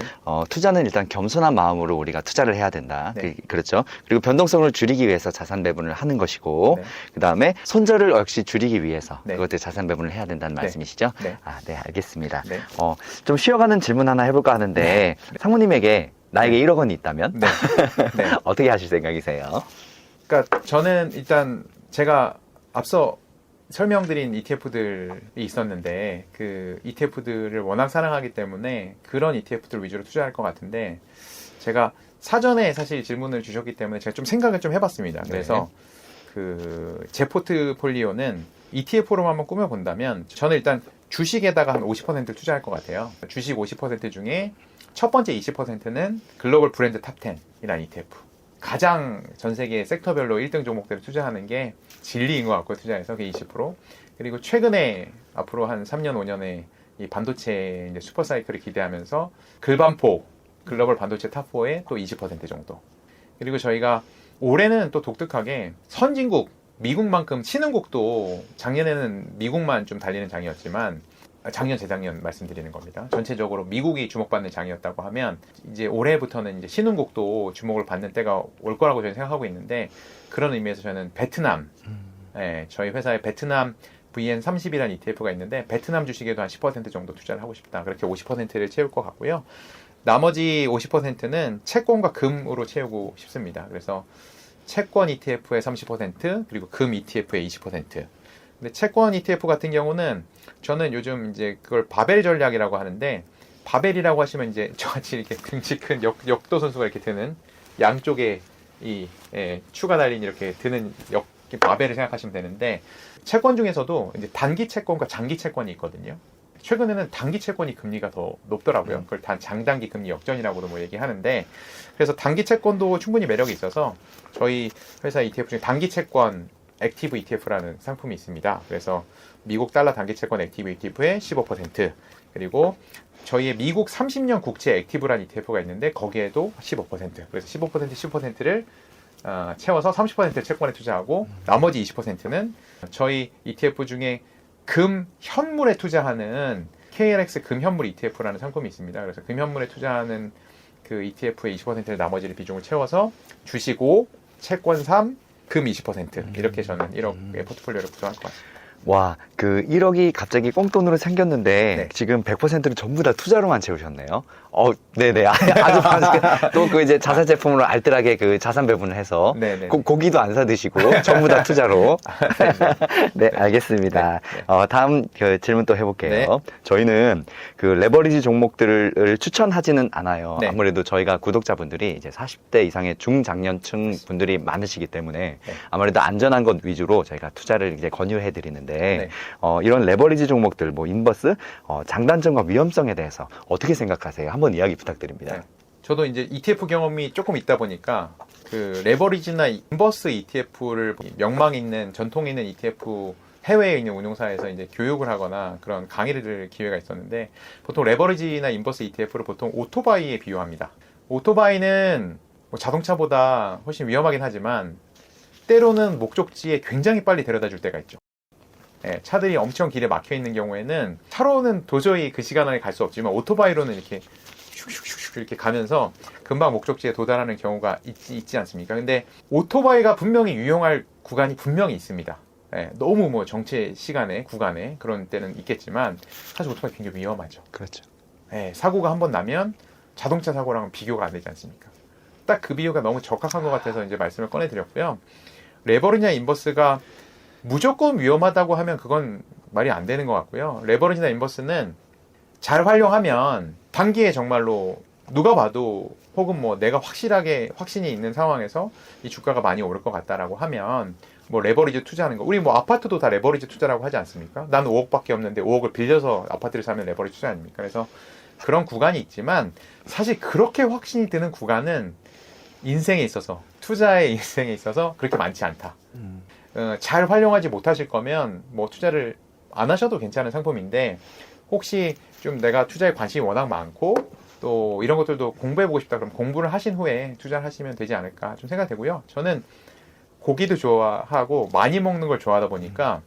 S1: 투자는 일단 겸손한 마음으로 우리가 투자를 해야 된다.
S2: 네.
S1: 그렇죠. 그리고 변동성을 줄이기 위해서 자산 배분을 하는 것이고,
S2: 네.
S1: 그 다음에 손절을 역시 줄이기 위해서
S2: 네.
S1: 그것들 자산 배분을 해야 된다는
S2: 네.
S1: 말씀이시죠?
S2: 네.
S1: 네, 알겠습니다.
S2: 네.
S1: 좀 쉬어가는 질문 하나 해볼까 하는데, 상무님에게 나에게
S2: 네.
S1: 1억 원이 있다면
S2: 네. 네.
S1: 어떻게 하실 생각이세요?
S2: 그러니까 저는 일단 제가 앞서 설명드린 ETF들이 있었는데 그 ETF들을 워낙 사랑하기 때문에 그런 ETF들 위주로 투자할 것 같은데 제가 사전에 사실 질문을 주셨기 때문에 제가 좀 생각을 좀 해봤습니다. 그래서 제 포트폴리오는 ETF로만 한번 꾸며본다면 저는 일단 주식에다가 한 50%를 투자할 것 같아요. 주식 50% 중에 첫 번째 20%는 글로벌 브랜드 탑10이라는 ETF. 가장 전 세계 섹터별로 1등 종목들을 투자하는 게 진리인 것 같고요. 투자해서 그게 20%. 그리고 최근에 앞으로 한 3년, 5년에 이 반도체 이제 슈퍼사이클을 기대하면서 글반포, 글로벌 반도체 탑4에 또 20% 정도. 그리고 저희가 올해는 또 독특하게 선진국, 미국만큼 신흥국도 작년에는 미국만 좀 달리는 장이었지만 작년, 재작년 말씀드리는 겁니다. 전체적으로 미국이 주목받는 장이었다고 하면 이제 올해부터는 이제 신흥국도 주목을 받는 때가 올 거라고 저는 생각하고 있는데 그런 의미에서 저는 베트남, 저희 회사에 베트남 VN30이라는 ETF가 있는데 베트남 주식에도 한 10% 정도 투자를 하고 싶다. 그렇게 50%를 채울 것 같고요. 나머지 50%는 채권과 금으로 채우고 싶습니다. 그래서 채권 ETF의 30% 그리고 금 ETF의 20%. 근데 채권 ETF 같은 경우는 저는 요즘 이제 그걸 바벨 전략이라고 하는데 바벨이라고 하시면 이제 저같이 이렇게 등치 큰 역도 선수가 이렇게 드는 양쪽에 추가 달린 이렇게 드는 바벨을 생각하시면 되는데 채권 중에서도 이제 단기 채권과 장기 채권이 있거든요. 최근에는 단기 채권이 금리가 더 높더라고요. 그걸 장단기 금리 역전이라고도 뭐 얘기하는데 그래서 단기 채권도 충분히 매력이 있어서 저희 회사 ETF 중에 단기 채권 액티브 ETF라는 상품이 있습니다. 그래서 미국 달러 단기 채권 액티브 ETF의 15% 그리고 저희의 미국 30년 국채 액티브라는 ETF가 있는데 거기에도 15% 그래서 15% 10%를 채워서 30% 채권에 투자하고 나머지 20%는 저희 ETF 중에 금 현물에 투자하는 KLX 금 현물 ETF라는 상품이 있습니다. 그래서 금 현물에 투자하는 그 ETF의 20%를 나머지를 비중을 채워서 주식 5, 채권 3, 금 20% 이렇게 저는 1억의 포트폴리오를 구성할 것 같습니다.
S1: 와, 그 1억이 갑자기 꽁돈으로 생겼는데
S2: 네.
S1: 지금 100%를 전부 다 투자로만 채우셨네요. 네네. 아주 또 그 이제 자산 제품으로 알뜰하게 그 자산 배분을 해서
S2: 네네.
S1: 고기도 안 사 드시고 전부 다 투자로. 네, 알겠습니다.
S2: 네.
S1: 다음 그 질문 또 해볼게요.
S2: 네.
S1: 저희는 그 레버리지 종목들을 추천하지는 않아요.
S2: 네.
S1: 아무래도 저희가 구독자분들이 이제 40대 이상의 중장년층 분들이 많으시기 때문에
S2: 네.
S1: 아무래도 안전한 것 위주로 저희가 투자를 이제 권유해 드리는데
S2: 네.
S1: 이런 레버리지 종목들, 뭐 인버스, 장단점과 위험성에 대해서 어떻게 생각하세요? 한번 이야기 부탁드립니다.
S2: 네. 저도 이제 ETF 경험이 조금 있다 보니까 그 레버리지나 인버스 ETF를 명망 있는 전통 있는 ETF 해외에 있는 운용사에서 이제 교육을 하거나 그런 강의를 들을 기회가 있었는데 보통 레버리지나 인버스 ETF를 보통 오토바이에 비유합니다. 오토바이는 뭐 자동차보다 훨씬 위험하긴 하지만 때로는 목적지에 굉장히 빨리 데려다 줄 때가 있죠. 차들이 엄청 길에 막혀 있는 경우에는 차로는 도저히 그 시간 안에 갈 수 없지만 오토바이로는 이렇게 슉슉슉슉 이렇게 가면서 금방 목적지에 도달하는 경우가 있지 않습니까? 근데 오토바이가 분명히 유용할 구간이 분명히 있습니다. 너무 뭐 정체 시간에 구간에 그런 때는 있겠지만 사실 오토바이 굉장히 위험하죠.
S1: 그렇죠.
S2: 사고가 한번 나면 자동차 사고랑은 비교가 안 되지 않습니까? 딱 그 비유가 너무 적합한 것 같아서 이제 말씀을 꺼내드렸고요. 레버리지나 인버스가 무조건 위험하다고 하면 그건 말이 안 되는 것 같고요. 레버리지나 인버스는 잘 활용하면 단기에 정말로 누가 봐도 혹은 뭐 내가 확실하게 확신이 있는 상황에서 이 주가가 많이 오를 것 같다라고 하면 뭐 레버리지 투자하는 거 우리 뭐 아파트도 다 레버리지 투자라고 하지 않습니까? 난 5억밖에 없는데 5억을 빌려서 아파트를 사면 레버리지 투자 아닙니까? 그래서 그런 구간이 있지만 사실 그렇게 확신이 드는 구간은 인생에 있어서 투자의 인생에 있어서 그렇게 많지 않다. 잘 활용하지 못하실 거면 뭐 투자를 안 하셔도 괜찮은 상품인데 혹시 좀 내가 투자에 관심이 워낙 많고 또 이런 것들도 공부해보고 싶다 그럼 공부를 하신 후에 투자를 하시면 되지 않을까 좀 생각되고요. 저는 고기도 좋아하고 많이 먹는 걸 좋아하다 보니까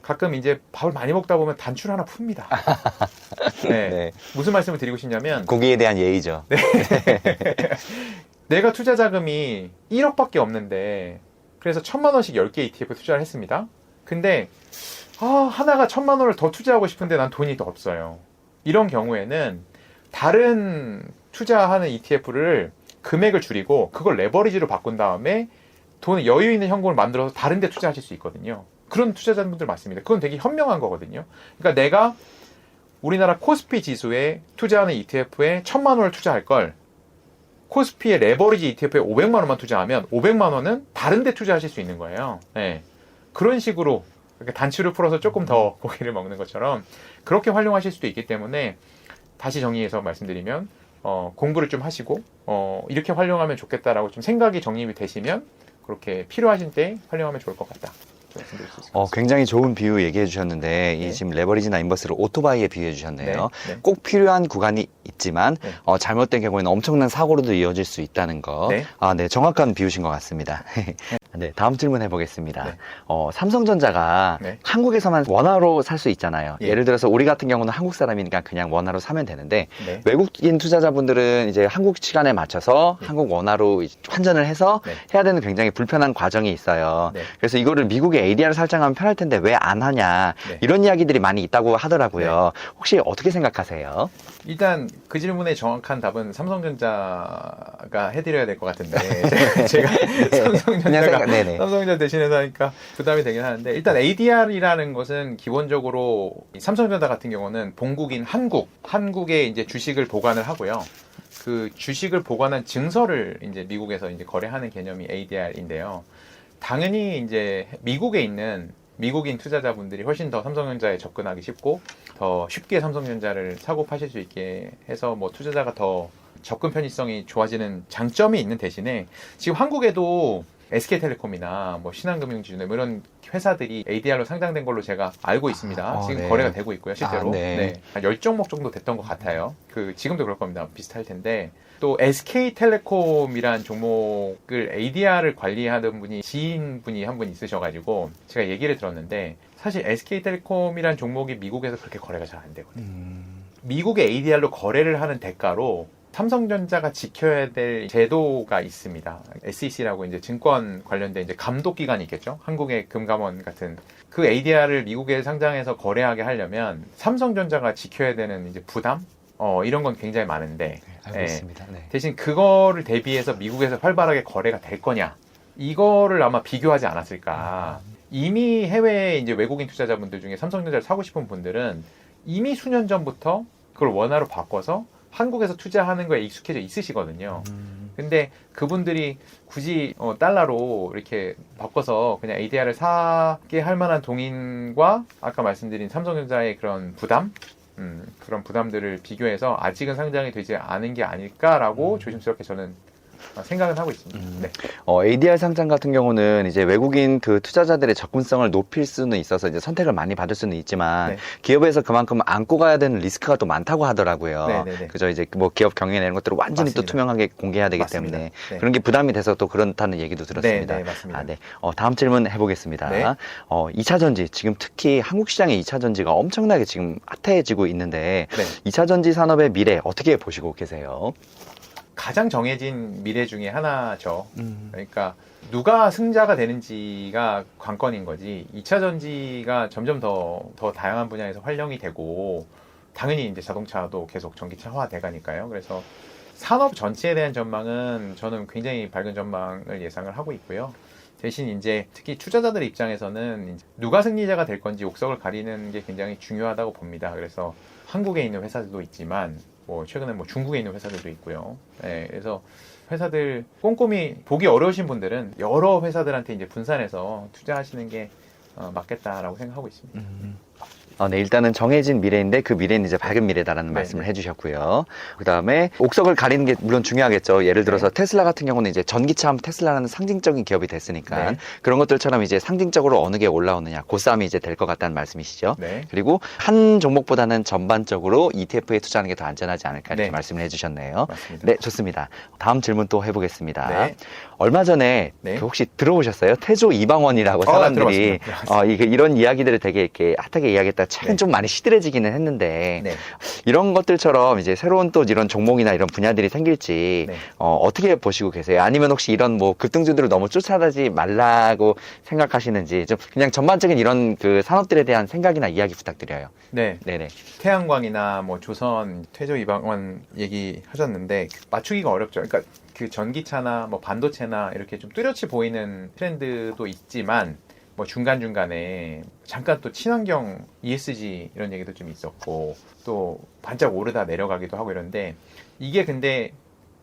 S2: 가끔 이제 밥을 많이 먹다 보면 단추를 하나 풉니다. 네.
S1: 네.
S2: 무슨 말씀을 드리고 싶냐면
S1: 고기에 대한 예의죠.
S2: 내가 투자 자금이 1억밖에 없는데 그래서 1,000만 원씩 10개 ETF에 투자를 했습니다. 근데 하나가 1,000만 원을 더 투자하고 싶은데 난 돈이 더 없어요. 이런 경우에는 다른 투자하는 ETF를 금액을 줄이고 그걸 레버리지로 바꾼 다음에 돈을 여유 있는 현금을 만들어서 다른 데 투자하실 수 있거든요. 그런 투자자분들 많습니다. 그건 되게 현명한 거거든요. 그러니까 내가 우리나라 코스피 지수에 투자하는 ETF에 1,000만 원을 투자할 걸 코스피의 레버리지 ETF에 500만 원만 투자하면 500만 원은 다른 데 투자하실 수 있는 거예요. 네. 그런 식으로 단추를 풀어서 조금 더 고기를 먹는 것처럼 그렇게 활용하실 수도 있기 때문에 다시 정리해서 말씀드리면 공부를 좀 하시고 이렇게 활용하면 좋겠다라고 좀 생각이 정립이 되시면 그렇게 필요하신 때 활용하면 좋을 것 같다. 말씀드릴 수 있을 것 같습니다.
S1: 굉장히 좋은 비유 얘기해 주셨는데
S2: 네.
S1: 이 지금 레버리지나 인버스를 오토바이에 비유해 주셨네요.
S2: 네.
S1: 꼭 필요한 구간이 있지만
S2: 네.
S1: 잘못된 경우에는 엄청난 사고로도 이어질 수 있다는 거.
S2: 네.
S1: 네, 정확한 비유신 것 같습니다. 네, 다음 질문 해보겠습니다.
S2: 네.
S1: 삼성전자가
S2: 네.
S1: 한국에서만 원화로 살 수 있잖아요.
S2: 예.
S1: 예를 들어서 우리 같은 경우는 한국 사람이니까 그냥 원화로 사면 되는데
S2: 네.
S1: 외국인 투자자분들은 이제 한국 시간에 맞춰서
S2: 네.
S1: 한국 원화로 환전을 해서
S2: 네.
S1: 해야 되는 굉장히 불편한 과정이 있어요.
S2: 네.
S1: 그래서 이거를 미국의 ADR을 설정하면 편할 텐데 왜 안 하냐
S2: 네.
S1: 이런 이야기들이 많이 있다고 하더라고요. 혹시 어떻게 생각하세요?
S2: 일단 그 질문의 정확한 답은 삼성전자가 해드려야 될 것 같은데 제가 삼성전자가
S1: 네네.
S2: 삼성전자 대신해서 하니까 부담이 되긴 하는데 일단 ADR이라는 것은 기본적으로 삼성전자 같은 경우는 본국인 한국에 이제 주식을 보관을 하고요. 그 주식을 보관한 증서를 이제 미국에서 이제 거래하는 개념이 ADR인데요. 당연히 이제 미국에 있는 미국인 투자자분들이 훨씬 더 삼성전자에 접근하기 쉽고 더 쉽게 삼성전자를 사고 파실 수 있게 해서 뭐 투자자가 더 접근 편의성이 좋아지는 장점이 있는 대신에 지금 한국에도 SK텔레콤이나 뭐 신한금융지주나 뭐 이런 회사들이 ADR로 상장된 걸로 제가 알고 있습니다. 지금
S1: 네.
S2: 거래가 되고 있고요, 실제로.
S1: 네.
S2: 한 10종목 정도 됐던 것 같아요. 지금도 그럴 겁니다. 비슷할 텐데. 또 SK텔레콤이란 종목을 ADR을 관리하던 분이 지인분이 한 분 있으셔가지고 제가 얘기를 들었는데 사실 SK텔레콤이란 종목이 미국에서 그렇게 거래가 잘 안 되거든요. 미국의 ADR로 거래를 하는 대가로 삼성전자가 지켜야 될 제도가 있습니다. SEC라고 이제 증권 관련된 이제 감독 기관이 있겠죠. 한국의 금감원 같은 그 ADR을 미국에 상장해서 거래하게 하려면 삼성전자가 지켜야 되는 이제 부담 이런 건 굉장히 많은데
S1: 알고 있습니다. 네.
S2: 대신 그거를 대비해서 미국에서 활발하게 거래가 될 거냐 이거를 아마 비교하지 않았을까. 이미 해외에 이제 외국인 투자자분들 중에 삼성전자를 사고 싶은 분들은 이미 수년 전부터 그걸 원화로 바꿔서 한국에서 투자하는 거에 익숙해져 있으시거든요. 근데 그분들이 굳이 달러로 이렇게 바꿔서 그냥 ADR을 사게 할 만한 동인과 아까 말씀드린 삼성전자의 그런 부담, 그런 부담들을 비교해서 아직은 상장이 되지 않은 게 아닐까라고 조심스럽게 저는 생각은 하고 있습니다. 네.
S1: ADR 상장 같은 경우는 이제 외국인 그 투자자들의 접근성을 높일 수는 있어서 이제 선택을 많이 받을 수는 있지만
S2: 네.
S1: 기업에서 그만큼 안고 가야 되는 리스크가 또 많다고 하더라고요.
S2: 네네네.
S1: 그죠? 이제 뭐 기업 경영에 이런 것들을 완전히 또
S2: 맞습니다.
S1: 투명하게 공개해야 되기
S2: 맞습니다.
S1: 때문에
S2: 네.
S1: 그런 게 부담이 돼서 또 그렇다는 얘기도 들었습니다.
S2: 네, 맞습니다.
S1: 네. 다음 질문 해보겠습니다.
S2: 네.
S1: 2차 전지, 지금 특히 한국 시장의 2차 전지가 엄청나게 지금 핫해지고 있는데
S2: 네.
S1: 2차 전지 산업의 미래 어떻게 보시고 계세요?
S2: 가장 정해진 미래 중에 하나죠. 그러니까 누가 승자가 되는지가 관건인 거지. 2차 전지가 점점 더 다양한 분야에서 활용이 되고 당연히 이제 자동차도 계속 전기차화 돼가니까요. 그래서 산업 전체에 대한 전망은 저는 굉장히 밝은 전망을 예상을 하고 있고요. 대신 이제 특히 투자자들 입장에서는 이제 누가 승리자가 될 건지 옥석을 가리는 게 굉장히 중요하다고 봅니다. 그래서 한국에 있는 회사들도 있지만 뭐 최근에 뭐 중국에 있는 회사들도 있고요. 네, 그래서 회사들 꼼꼼히 보기 어려우신 분들은 여러 회사들한테 이제 분산해서 투자하시는 게 맞겠다라고 생각하고 있습니다.
S1: 네, 일단은 정해진 미래인데 그 미래는 이제 밝은 미래다라는
S2: 네,
S1: 말씀을
S2: 네.
S1: 해주셨고요. 그 다음에 옥석을 가리는 게 물론 중요하겠죠. 예를 들어서
S2: 네.
S1: 테슬라 같은 경우는 이제 전기차 하면 테슬라라는 상징적인 기업이 됐으니까
S2: 네.
S1: 그런 것들처럼 이제 상징적으로 어느 게 올라오느냐 그 싸움이 이제 될 것 같다는 말씀이시죠.
S2: 네.
S1: 그리고 한 종목보다는 전반적으로 ETF에 투자하는 게 더 안전하지 않을까 이렇게
S2: 네.
S1: 말씀을 해주셨네요.
S2: 맞습니다.
S1: 네, 좋습니다. 다음 질문 또 해보겠습니다.
S2: 네.
S1: 얼마 전에
S2: 네.
S1: 그 혹시 들어보셨어요? 태조 이방원이라고 사람들이
S2: 들어봤습니다.
S1: 이런 이야기들을 되게 이렇게 핫하게 이야기했다. 최근
S2: 네.
S1: 좀 많이 시들해지기는 했는데
S2: 네.
S1: 이런 것들처럼 이제 새로운 또 이런 종목이나 이런 분야들이 생길지
S2: 네.
S1: 어떻게 보시고 계세요? 아니면 혹시 이런 뭐 급등주들을 너무 쫓아다지 말라고 생각하시는지 좀 그냥 전반적인 이런 그 산업들에 대한 생각이나 이야기 부탁드려요.
S2: 네.
S1: 네네.
S2: 태양광이나 뭐 조선, 태조 이방원 얘기하셨는데 맞추기가 어렵죠. 그러니까 그 전기차나 뭐 반도체나 이렇게 좀 뚜렷이 보이는 트렌드도 있지만 뭐 중간중간에 잠깐 또 친환경 ESG 이런 얘기도 좀 있었고 또 반짝 오르다 내려가기도 하고 이런데 이게 근데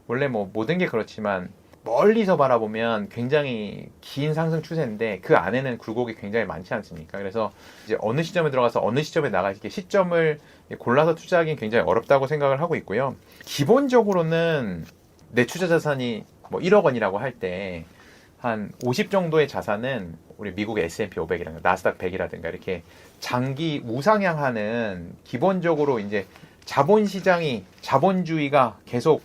S2: 원래 뭐 모든 게 그렇지만 멀리서 바라보면 굉장히 긴 상승 추세인데 그 안에는 굴곡이 굉장히 많지 않습니까? 그래서 이제 어느 시점에 들어가서 어느 시점에 나가 이렇게 시점을 골라서 투자하기는 굉장히 어렵다고 생각을 하고 있고요. 기본적으로는 내 투자 자산이 뭐 1억 원이라고 할 때 한 50 정도의 자산은 우리 미국 S&P 500이라든가 나스닥 100이라든가 이렇게 장기 우상향하는 기본적으로 이제 자본시장이 자본주의가 계속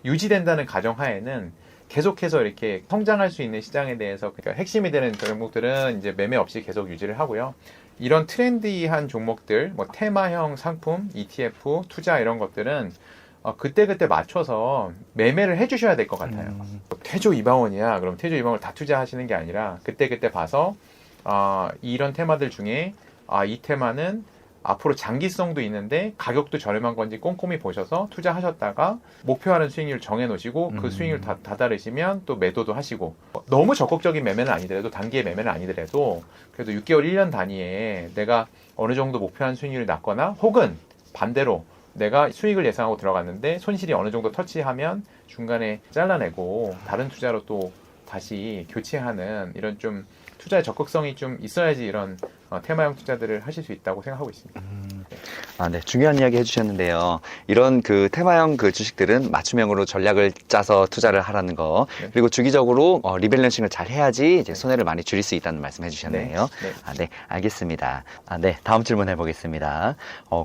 S2: 유지된다는 가정하에는 계속해서 이렇게 성장할 수 있는 시장에 대해서 그러니까 핵심이 되는 종목들은 이제 매매 없이 계속 유지를 하고요. 이런 트렌디한 종목들, 뭐 테마형 상품, ETF, 투자 이런 것들은 그때그때 맞춰서 매매를 해주셔야 될 것 같아요. 태조 이방원이야. 그럼 태조 이방원을 다 투자하시는 게 아니라 그때그때 봐서 이런 테마들 중에 이 테마는 앞으로 장기성도 있는데 가격도 저렴한 건지 꼼꼼히 보셔서 투자하셨다가 목표하는 수익률 정해놓으시고 그 수익률 다다르시면 또 매도도 하시고 너무 적극적인 매매는 아니더라도 단기의 매매는 아니더라도 그래도 6개월 1년 단위에 내가 어느 정도 목표한 수익률이 낮거나 혹은 반대로 내가 수익을 예상하고 들어갔는데 손실이 어느 정도 터치하면 중간에 잘라내고 다른 투자로 또 다시 교체하는 이런 좀 투자의 적극성이 좀 있어야지 이런 테마형 투자들을 하실 수 있다고 생각하고 있습니다.
S1: 네. 중요한 이야기 해주셨는데요. 이런 그 테마형 그 주식들은 맞춤형으로 전략을 짜서 투자를 하라는 거.
S2: 네.
S1: 그리고 주기적으로 리밸런싱을 잘 해야지 이제
S2: 네.
S1: 손해를 많이 줄일 수 있다는 말씀 해주셨네요.
S2: 네.
S1: 네. 알겠습니다. 네. 다음 질문 해보겠습니다.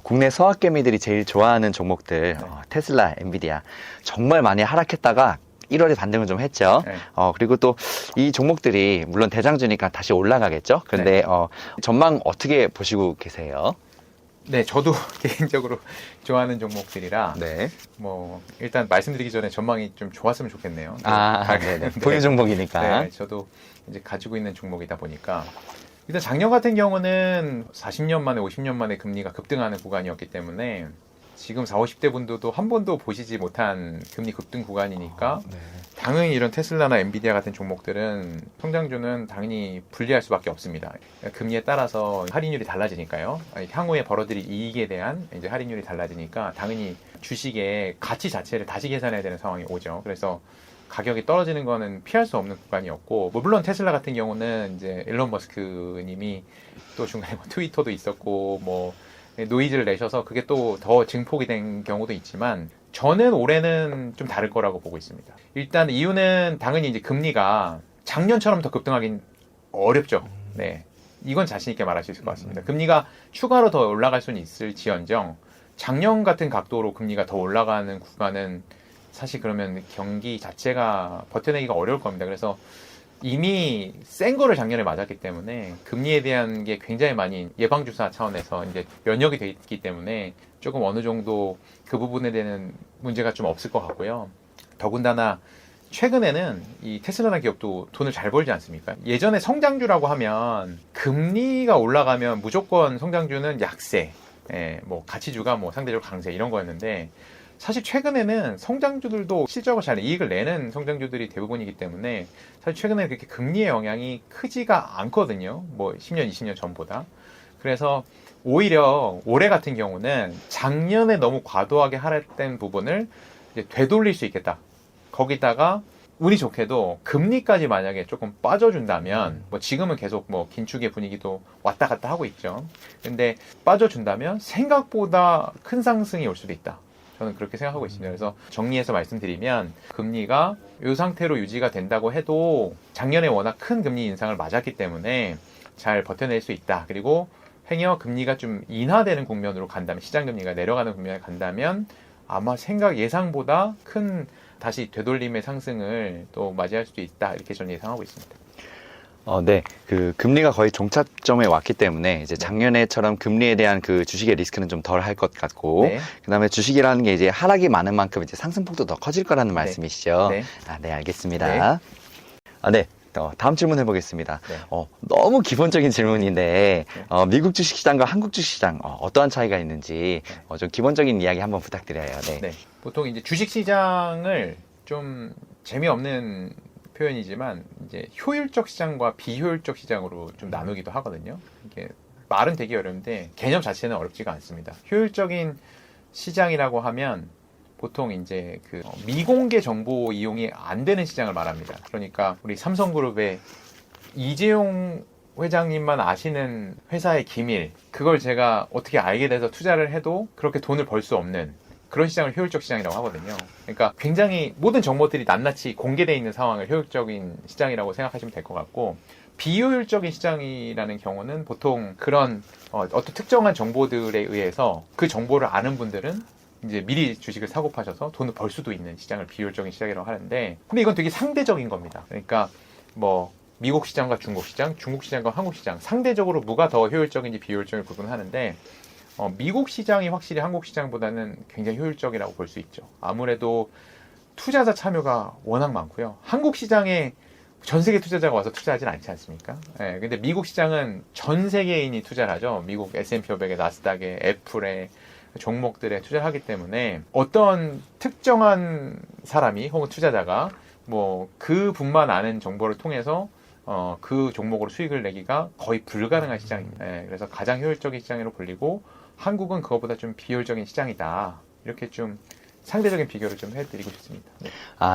S1: 국내 서학개미들이 제일 좋아하는 종목들,
S2: 네.
S1: 테슬라, 엔비디아. 정말 많이 하락했다가 1월에 반등을 좀 했죠.
S2: 네.
S1: 그리고 또 이 종목들이 물론 대장주니까 다시 올라가겠죠. 근데 전망 어떻게 보시고 계세요?
S2: 네, 저도 개인적으로 좋아하는 종목들이라
S1: 네.
S2: 뭐 일단 말씀드리기 전에 전망이 좀 좋았으면 좋겠네요.
S1: 네네.
S2: 네.
S1: 보유 종목이니까.
S2: 네, 저도 이제 가지고 있는 종목이다 보니까 일단 작년 같은 경우는 40년 만에 50년 만에 금리가 급등하는 구간이었기 때문에 지금 40, 50대 분들도 한 번도 보시지 못한 금리 급등 구간이니까
S1: 네.
S2: 당연히 이런 테슬라나 엔비디아 같은 종목들은 성장주는 당연히 불리할 수밖에 없습니다. 금리에 따라서 할인율이 달라지니까요. 향후에 벌어들일 이익에 대한 이제 할인율이 달라지니까 당연히 주식의 가치 자체를 다시 계산해야 되는 상황이 오죠. 그래서 가격이 떨어지는 거는 피할 수 없는 구간이었고, 뭐 물론 테슬라 같은 경우는 이제 일론 머스크 님이 또 중간에 뭐 트위터도 있었고, 뭐 노이즈를 내셔서 그게 또 더 증폭이 된 경우도 있지만, 저는 올해는 좀 다를 거라고 보고 있습니다. 일단 이유는 당연히 이제 금리가 작년처럼 더 급등하긴 어렵죠. 네. 이건 자신 있게 말할 수 있을 것 같습니다. 금리가 추가로 더 올라갈 수는 있을지언정 작년 같은 각도로 금리가 더 올라가는 구간은 사실 그러면 경기 자체가 버텨내기가 어려울 겁니다. 그래서 이미 센 거를 작년에 맞았기 때문에 금리에 대한 게 굉장히 많이 예방주사 차원에서 이제 면역이 돼 있기 때문에 조금 어느 정도 그 부분에 대한 문제가 좀 없을 것 같고요. 더군다나 최근에는 이 테슬라라는 기업도 돈을 잘 벌지 않습니까? 예전에 성장주라고 하면 금리가 올라가면 무조건 성장주는 약세, 뭐 가치주가 뭐 상대적으로 강세 이런 거였는데 사실 최근에는 성장주들도 실적을 잘 이익을 내는 성장주들이 대부분이기 때문에 사실 최근에 그렇게 금리의 영향이 크지가 않거든요. 뭐 10년, 20년 전보다. 그래서 오히려 올해 같은 경우는 작년에 너무 과도하게 하락된 부분을 이제 되돌릴 수 있겠다. 거기다가 운이 좋게도 금리까지 만약에 조금 빠져준다면 뭐 지금은 계속 뭐 긴축의 분위기도 왔다 갔다 하고 있죠. 근데 빠져준다면 생각보다 큰 상승이 올 수도 있다. 저는 그렇게 생각하고 있습니다. 그래서 정리해서 말씀드리면 금리가 이 상태로 유지가 된다고 해도 작년에 워낙 큰 금리 인상을 맞았기 때문에 잘 버텨낼 수 있다. 그리고 행여 금리가 좀 인하되는 국면으로 간다면 시장 금리가 내려가는 국면에 간다면 아마 예상보다 큰 다시 되돌림의 상승을 또 맞이할 수도 있다 이렇게 저는 예상하고 있습니다.
S1: 네. 그 금리가 거의 종착점에 왔기 때문에 이제 작년에처럼 금리에 대한 그 주식의 리스크는 좀 덜 할 것 같고,
S2: 네.
S1: 그다음에 주식이라는 게 이제 하락이 많은 만큼 이제 상승폭도 더 커질 거라는 말씀이시죠?
S2: 네.
S1: 네, 알겠습니다. 네. 다음 질문 해보겠습니다.
S2: 네.
S1: 너무 기본적인 질문인데,
S2: 네.
S1: 미국 주식시장과 한국 주식시장, 어떠한 차이가 있는지, 좀 기본적인 이야기 한번 부탁드려요. 네.
S2: 네. 보통 이제 주식시장을 좀 재미없는 표현이지만 이제 효율적 시장과 비효율적 시장으로 좀 나누기도 하거든요. 이게 말은 되게 어려운데 개념 자체는 어렵지가 않습니다. 효율적인 시장이라고 하면 보통 이제 그 미공개 정보 이용이 안 되는 시장을 말합니다. 그러니까 우리 삼성그룹의 이재용 회장님만 아시는 회사의 기밀, 그걸 제가 어떻게 알게 돼서 투자를 해도 그렇게 돈을 벌 수 없는 그런 시장을 효율적 시장이라고 하거든요. 그러니까 굉장히 모든 정보들이 낱낱이 공개되어 있는 상황을 효율적인 시장이라고 생각하시면 될 것 같고, 비효율적인 시장이라는 경우는 보통 그런 어떤 특정한 정보들에 의해서 그 정보를 아는 분들은 이제 미리 주식을 사고 파셔서 돈을 벌 수도 있는 시장을 비효율적인 시장이라고 하는데, 근데 이건 되게 상대적인 겁니다. 그러니까 뭐 미국 시장과 중국 시장, 중국 시장과 한국 시장, 상대적으로 뭐가 더 효율적인지 비효율적인지 구분하는데, 미국 시장이 확실히 한국 시장보다는 굉장히 효율적이라고 볼 수 있죠. 아무래도 투자자 참여가 워낙 많고요. 한국 시장에 전 세계 투자자가 와서 투자하진 않지 않습니까? 예, 근데 미국 시장은 전 세계인이 투자를 하죠. 미국 S&P 500에, 나스닥에, 애플에, 종목들에 투자를 하기 때문에 어떤 특정한 사람이 혹은 투자자가 뭐 그분만 아는 정보를 통해서 그 종목으로 수익을 내기가 거의 불가능한 시장입니다. 예, 그래서 가장 효율적인 시장으로 불리고 한국은 그것보다 좀 비효율적인 시장이다. 이렇게 좀 상대적인 비교를 좀 해드리고 싶습니다. 네.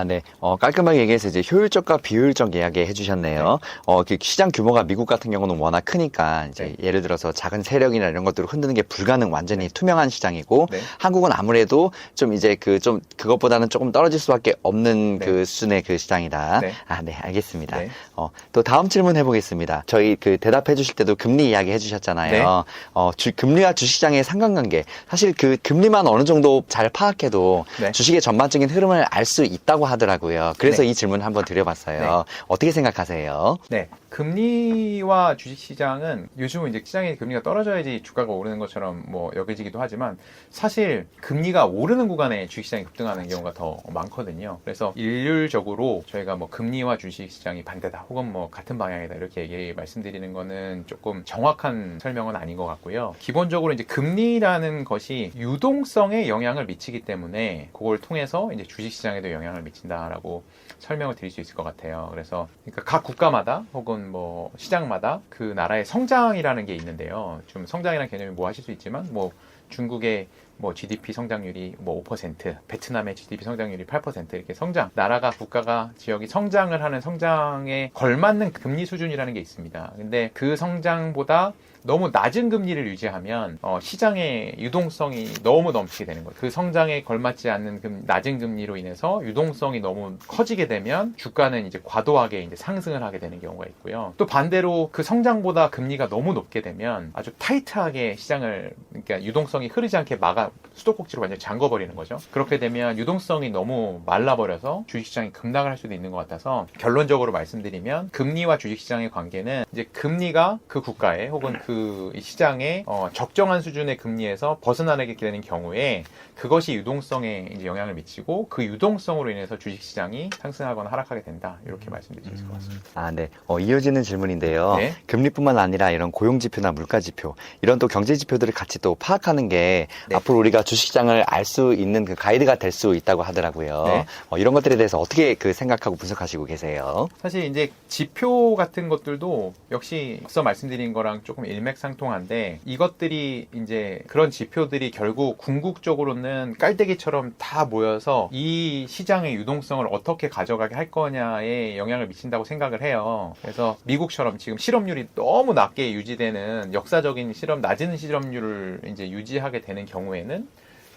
S1: 네. 깔끔하게 얘기해서 이제 효율적과 비효율적 이야기 해주셨네요. 그 시장 규모가 미국 같은 경우는 워낙 크니까 이제 예를 들어서 작은 세력이나 이런 것들을 흔드는 게 불가능, 완전히 투명한 시장이고, 한국은 아무래도 좀 이제 그것보다는 조금 떨어질 수밖에 없는 그 수준의 그 시장이다. 네, 알겠습니다. 또 다음 질문 해보겠습니다. 저희 그 대답해 주실 때도 금리 이야기 해주셨잖아요. 금리와 주식시장의 상관관계. 사실 그 금리만 어느 정도 잘 파악해도 주식의 전반적인 흐름을 알 수 있다고 하더라고요. 그래서 이 질문을 한번 드려봤어요. 어떻게 생각하세요?
S2: 네. 금리와 주식시장은 요즘은 이제 시장의 금리가 떨어져야지 주가가 오르는 것처럼 뭐 여겨지기도 하지만, 사실 금리가 오르는 구간에 주식시장이 급등하는 경우가 더 많거든요. 그래서 일률적으로 저희가 뭐 금리와 주식시장이 반대다 혹은 뭐 같은 방향이다 이렇게 말씀드리는 거는 조금 정확한 설명은 아닌 것 같고요. 기본적으로 이제 금리라는 것이 유동성에 영향을 미치기 때문에 그걸 통해서 이제 주식시장에도 영향을 미친다라고 설명을 드릴 수 있을 것 같아요. 그래서 그러니까 각 국가마다 혹은 뭐 시장마다 그 나라의 성장이라는 게 있는데요. 좀 성장이라는 개념이 뭐 하실 수 있지만, 뭐 중국의 뭐 GDP 성장률이 뭐 5%, 베트남의 GDP 성장률이 8% 이렇게 나라가, 국가가, 지역이 성장을 하는 성장에 걸맞는 금리 수준이라는 게 있습니다. 근데 그 성장보다 너무 낮은 금리를 유지하면 시장의 유동성이 너무 넘치게 되는 거예요. 그 성장에 걸맞지 않는 낮은 금리로 인해서 유동성이 너무 커지게 되면 주가는 이제 과도하게 이제 상승을 하게 되는 경우가 있고요. 또 반대로 그 성장보다 금리가 너무 높게 되면 아주 타이트하게 시장을, 그러니까 유동성이 흐르지 않게 수도꼭지로 완전히 잠궈버리는 거죠. 그렇게 되면 유동성이 너무 말라버려서 주식시장이 급락을 할 수도 있는 것 같아서, 결론적으로 말씀드리면 금리와 주식시장의 관계는 이제 금리가 그 국가에 혹은 그 시장의 적정한 수준의 금리에서 벗어나게 되는 경우에 그것이 유동성에 이제 영향을 미치고, 그 유동성으로 인해서 주식시장이 상승하거나 하락하게 된다. 이렇게 말씀드릴 수 있을 것 같습니다.
S1: 네. 이어지는 질문인데요. 금리뿐만 아니라 이런 고용지표나 물가지표, 이런 또 경제지표들을 같이 또 파악하는 게 앞으로 우리가 주식시장을 알 수 있는 그 가이드가 될 수 있다고 하더라고요. 이런 것들에 대해서 어떻게 생각하고 분석하시고 계세요?
S2: 사실 이제 지표 같은 것들도 역시 앞서 말씀드린 거랑 조금 일맥상통한데, 이것들이 이제 그런 지표들이 결국 궁극적으로는 깔때기처럼 다 모여서 이 시장의 유동성을 어떻게 가져가게 할 거냐에 영향을 미친다고 생각을 해요. 그래서 미국처럼 지금 실업률이 너무 낮게 유지되는, 역사적인 낮은 실업률을 이제 유지하게 되는 경우에는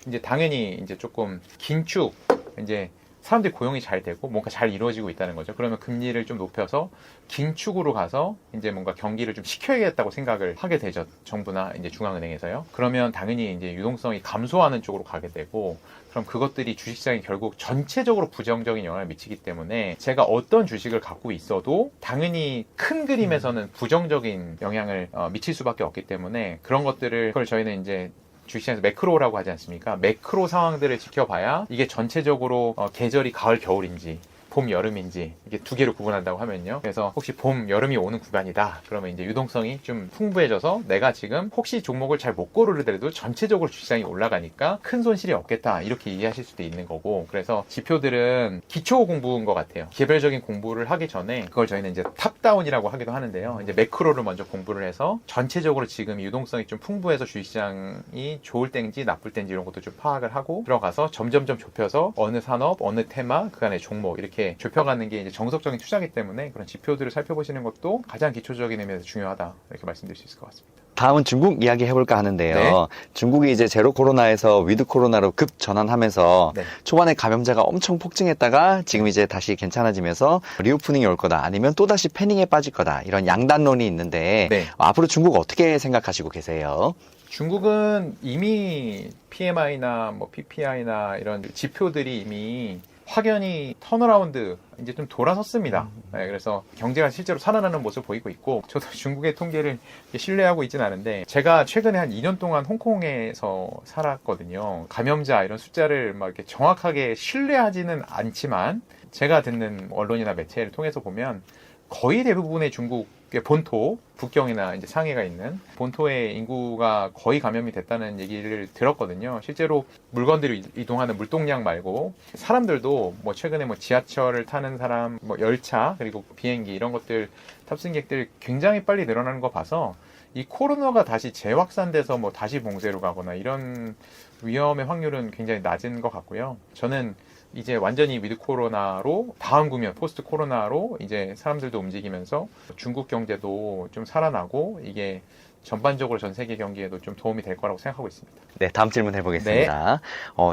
S2: 이제 당연히 이제 조금 긴축, 이제 사람들이 고용이 잘 되고 뭔가 잘 이루어지고 있다는 거죠. 그러면 금리를 좀 높여서 긴축으로 가서 이제 뭔가 경기를 좀 식혀야겠다고 생각을 하게 되죠. 정부나 이제 중앙은행에서요. 그러면 당연히 이제 유동성이 감소하는 쪽으로 가게 되고, 그럼 그것들이 주식시장에 결국 전체적으로 부정적인 영향을 미치기 때문에 제가 어떤 주식을 갖고 있어도 당연히 큰 그림에서는 부정적인 영향을 미칠 수밖에 없기 때문에, 그런 것들을, 그걸 저희는 이제 주식시장에서 매크로라고 하지 않습니까? 매크로 상황들을 지켜봐야 이게 전체적으로 계절이 가을, 겨울인지 봄, 여름인지 이게 두 개로 구분한다고 하면요. 그래서 혹시 봄, 여름이 오는 구간이다. 그러면 이제 유동성이 좀 풍부해져서 내가 지금 혹시 종목을 잘 못 고르더라도 전체적으로 주시장이 올라가니까 큰 손실이 없겠다. 이렇게 이해하실 수도 있는 거고. 그래서 지표들은 기초 공부인 것 같아요. 개별적인 공부를 하기 전에 그걸 저희는 이제 탑다운이라고 하기도 하는데요. 이제 매크로를 먼저 공부를 해서 전체적으로 지금 유동성이 좀 풍부해서 주식시장이 좋을 때인지 나쁠 때인지 이런 것도 좀 파악을 하고 들어가서 점점점 좁혀서 어느 산업, 어느 테마, 그 안에 종목 이렇게 좁혀가는 게 이제 정석적인 투자이기 때문에 그런 지표들을 살펴보시는 것도 가장 기초적인 의미에서 중요하다, 이렇게 말씀드릴 수 있을 것 같습니다.
S1: 다음은 중국 이야기 해볼까 하는데요.
S2: 네.
S1: 중국이 이제 제로 코로나에서 위드 코로나로 급 전환하면서
S2: 네.
S1: 초반에 감염자가 엄청 폭증했다가 지금 이제 다시 괜찮아지면서 리오프닝이 올 거다, 아니면 또다시 패닝에 빠질 거다, 이런 양단론이 있는데
S2: 네.
S1: 앞으로 중국 어떻게 생각하시고 계세요?
S2: 중국은 이미 PMI나 뭐 PPI나 이런 지표들이 이미 확연히 턴어라운드 이제 좀 돌아섰습니다. 네, 그래서 경제가 실제로 살아나는 모습을 보이고 있고, 저도 중국의 통계를 신뢰하고 있지는 않은데 제가 최근에 한 2년 동안 홍콩에서 살았거든요. 감염자 이런 숫자를 막 이렇게 정확하게 신뢰하지는 않지만 제가 듣는 언론이나 매체를 통해서 보면 거의 대부분의 중국의 본토, 북경이나 이제 상해가 있는 본토의 인구가 거의 감염이 됐다는 얘기를 들었거든요. 실제로 물건들이 이동하는 물동량 말고 사람들도 뭐 최근에 뭐 지하철을 타는 사람, 뭐 열차, 그리고 비행기 이런 것들 탑승객들 굉장히 빨리 늘어나는 거 봐서 이 코로나가 다시 재확산돼서 뭐 다시 봉쇄로 가거나 이런 위험의 확률은 굉장히 낮은 것 같고요. 저는 이제 완전히 위드 코로나로 다음 국면 포스트 코로나로 이제 사람들도 움직이면서 중국 경제도 좀 살아나고 이게 전반적으로 전 세계 경기에도 좀 도움이 될 거라고 생각하고 있습니다.
S1: 네, 다음 질문 해보겠습니다.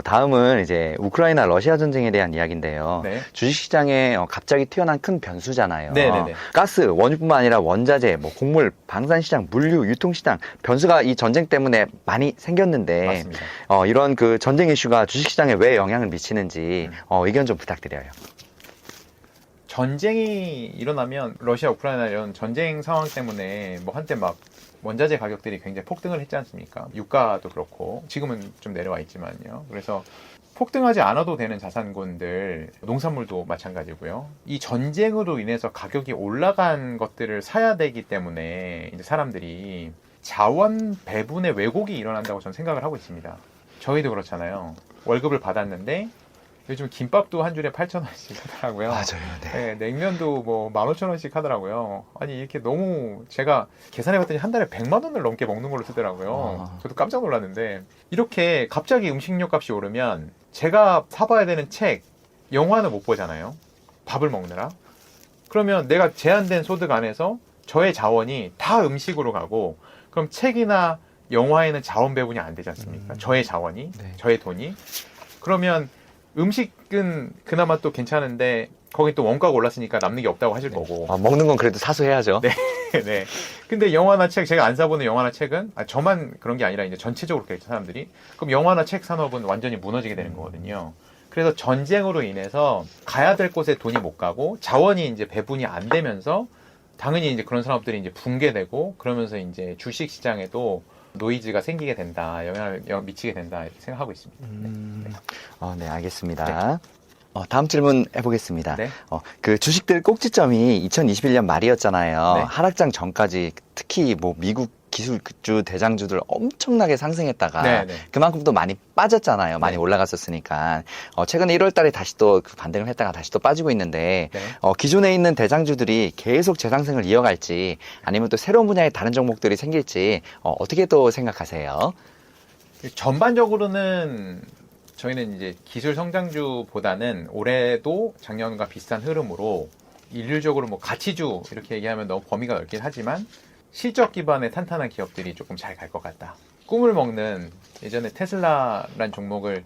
S1: 다음은 이제 우크라이나 러시아 전쟁에 대한 이야기인데요.
S2: 네.
S1: 주식시장에 갑자기 튀어나온 큰 변수잖아요.
S2: 네네네.
S1: 가스, 원유뿐만 아니라 원자재, 뭐 곡물, 방산시장, 물류, 유통시장, 변수가 이 전쟁 때문에 많이 생겼는데,
S2: 맞습니다.
S1: 이런 그 전쟁 이슈가 주식시장에 왜 영향을 미치는지 의견 좀 부탁드려요.
S2: 전쟁이 일어나면 러시아, 우크라이나 이런 전쟁 상황 때문에 뭐 한때 막 원자재 가격들이 굉장히 폭등을 했지 않습니까? 유가도 그렇고 지금은 좀 내려와 있지만요. 그래서 폭등하지 않아도 되는 자산군들, 농산물도 마찬가지고요. 이 전쟁으로 인해서 가격이 올라간 것들을 사야 되기 때문에 이제 사람들이 자원 배분의 왜곡이 일어난다고 저는 생각을 하고 있습니다. 저희도 그렇잖아요. 월급을 받았는데 요즘 김밥도 한 줄에 8,000원씩 하더라고요.
S1: 맞아요. 네.
S2: 네, 냉면도 뭐 15,000원씩 하더라고요. 아니 이렇게 너무 제가 계산해봤더니 한 달에 100만 원을 넘게 먹는 걸로 쓰더라고요. 저도 깜짝 놀랐는데 이렇게 갑자기 음식료 값이 오르면 제가 사봐야 되는 책, 영화는 못 보잖아요. 밥을 먹느라. 그러면 내가 제한된 소득 안에서 저의 자원이 다 음식으로 가고 그럼 책이나 영화에는 자원 배분이 안 되지 않습니까? 저의 자원이,
S1: 네.
S2: 저의 돈이. 그러면 음식은 그나마 또 괜찮은데 거기 또 원가가 올랐으니까 남는 게 없다고 하실 거고.
S1: 먹는 건 그래도 사수해야죠.
S2: 네. 네. 근데 영화나 책, 제가 안 사보는 영화나 책은 저만 그런 게 아니라 이제 전체적으로 그렇죠, 사람들이. 그럼 영화나 책 산업은 완전히 무너지게 되는 거거든요. 그래서 전쟁으로 인해서 가야 될 곳에 돈이 못 가고 자원이 이제 배분이 안 되면서 당연히 이제 그런 산업들이 이제 붕괴되고 그러면서 이제 주식 시장에도 노이즈가 생기게 된다, 영향을 미치게 된다, 이렇게 생각하고 있습니다.
S1: 네, 알겠습니다. 다음 질문 해보겠습니다.
S2: 네.
S1: 그 주식들 꼭지점이 2021년 말이었잖아요.
S2: 네.
S1: 하락장 전까지 특히 뭐 미국 기술주 대장주들 엄청나게 상승했다가
S2: 네, 네.
S1: 그만큼 또 많이 빠졌잖아요. 많이
S2: 네.
S1: 올라갔었으니까. 최근에 1월 달에 다시 또 그 반등을 했다가 다시 또 빠지고 있는데
S2: 네.
S1: 기존에 있는 대장주들이 계속 재상승을 이어갈지 아니면 또 새로운 분야의 다른 종목들이 생길지 어떻게 또 생각하세요?
S2: 전반적으로는 저희는 이제 기술 성장주보다는 올해도 작년과 비슷한 흐름으로 일률적으로 뭐 가치주 이렇게 얘기하면 너무 범위가 넓긴 하지만 실적 기반의 탄탄한 기업들이 조금 잘 갈 것 같다. 꿈을 먹는 예전에 테슬라란 종목을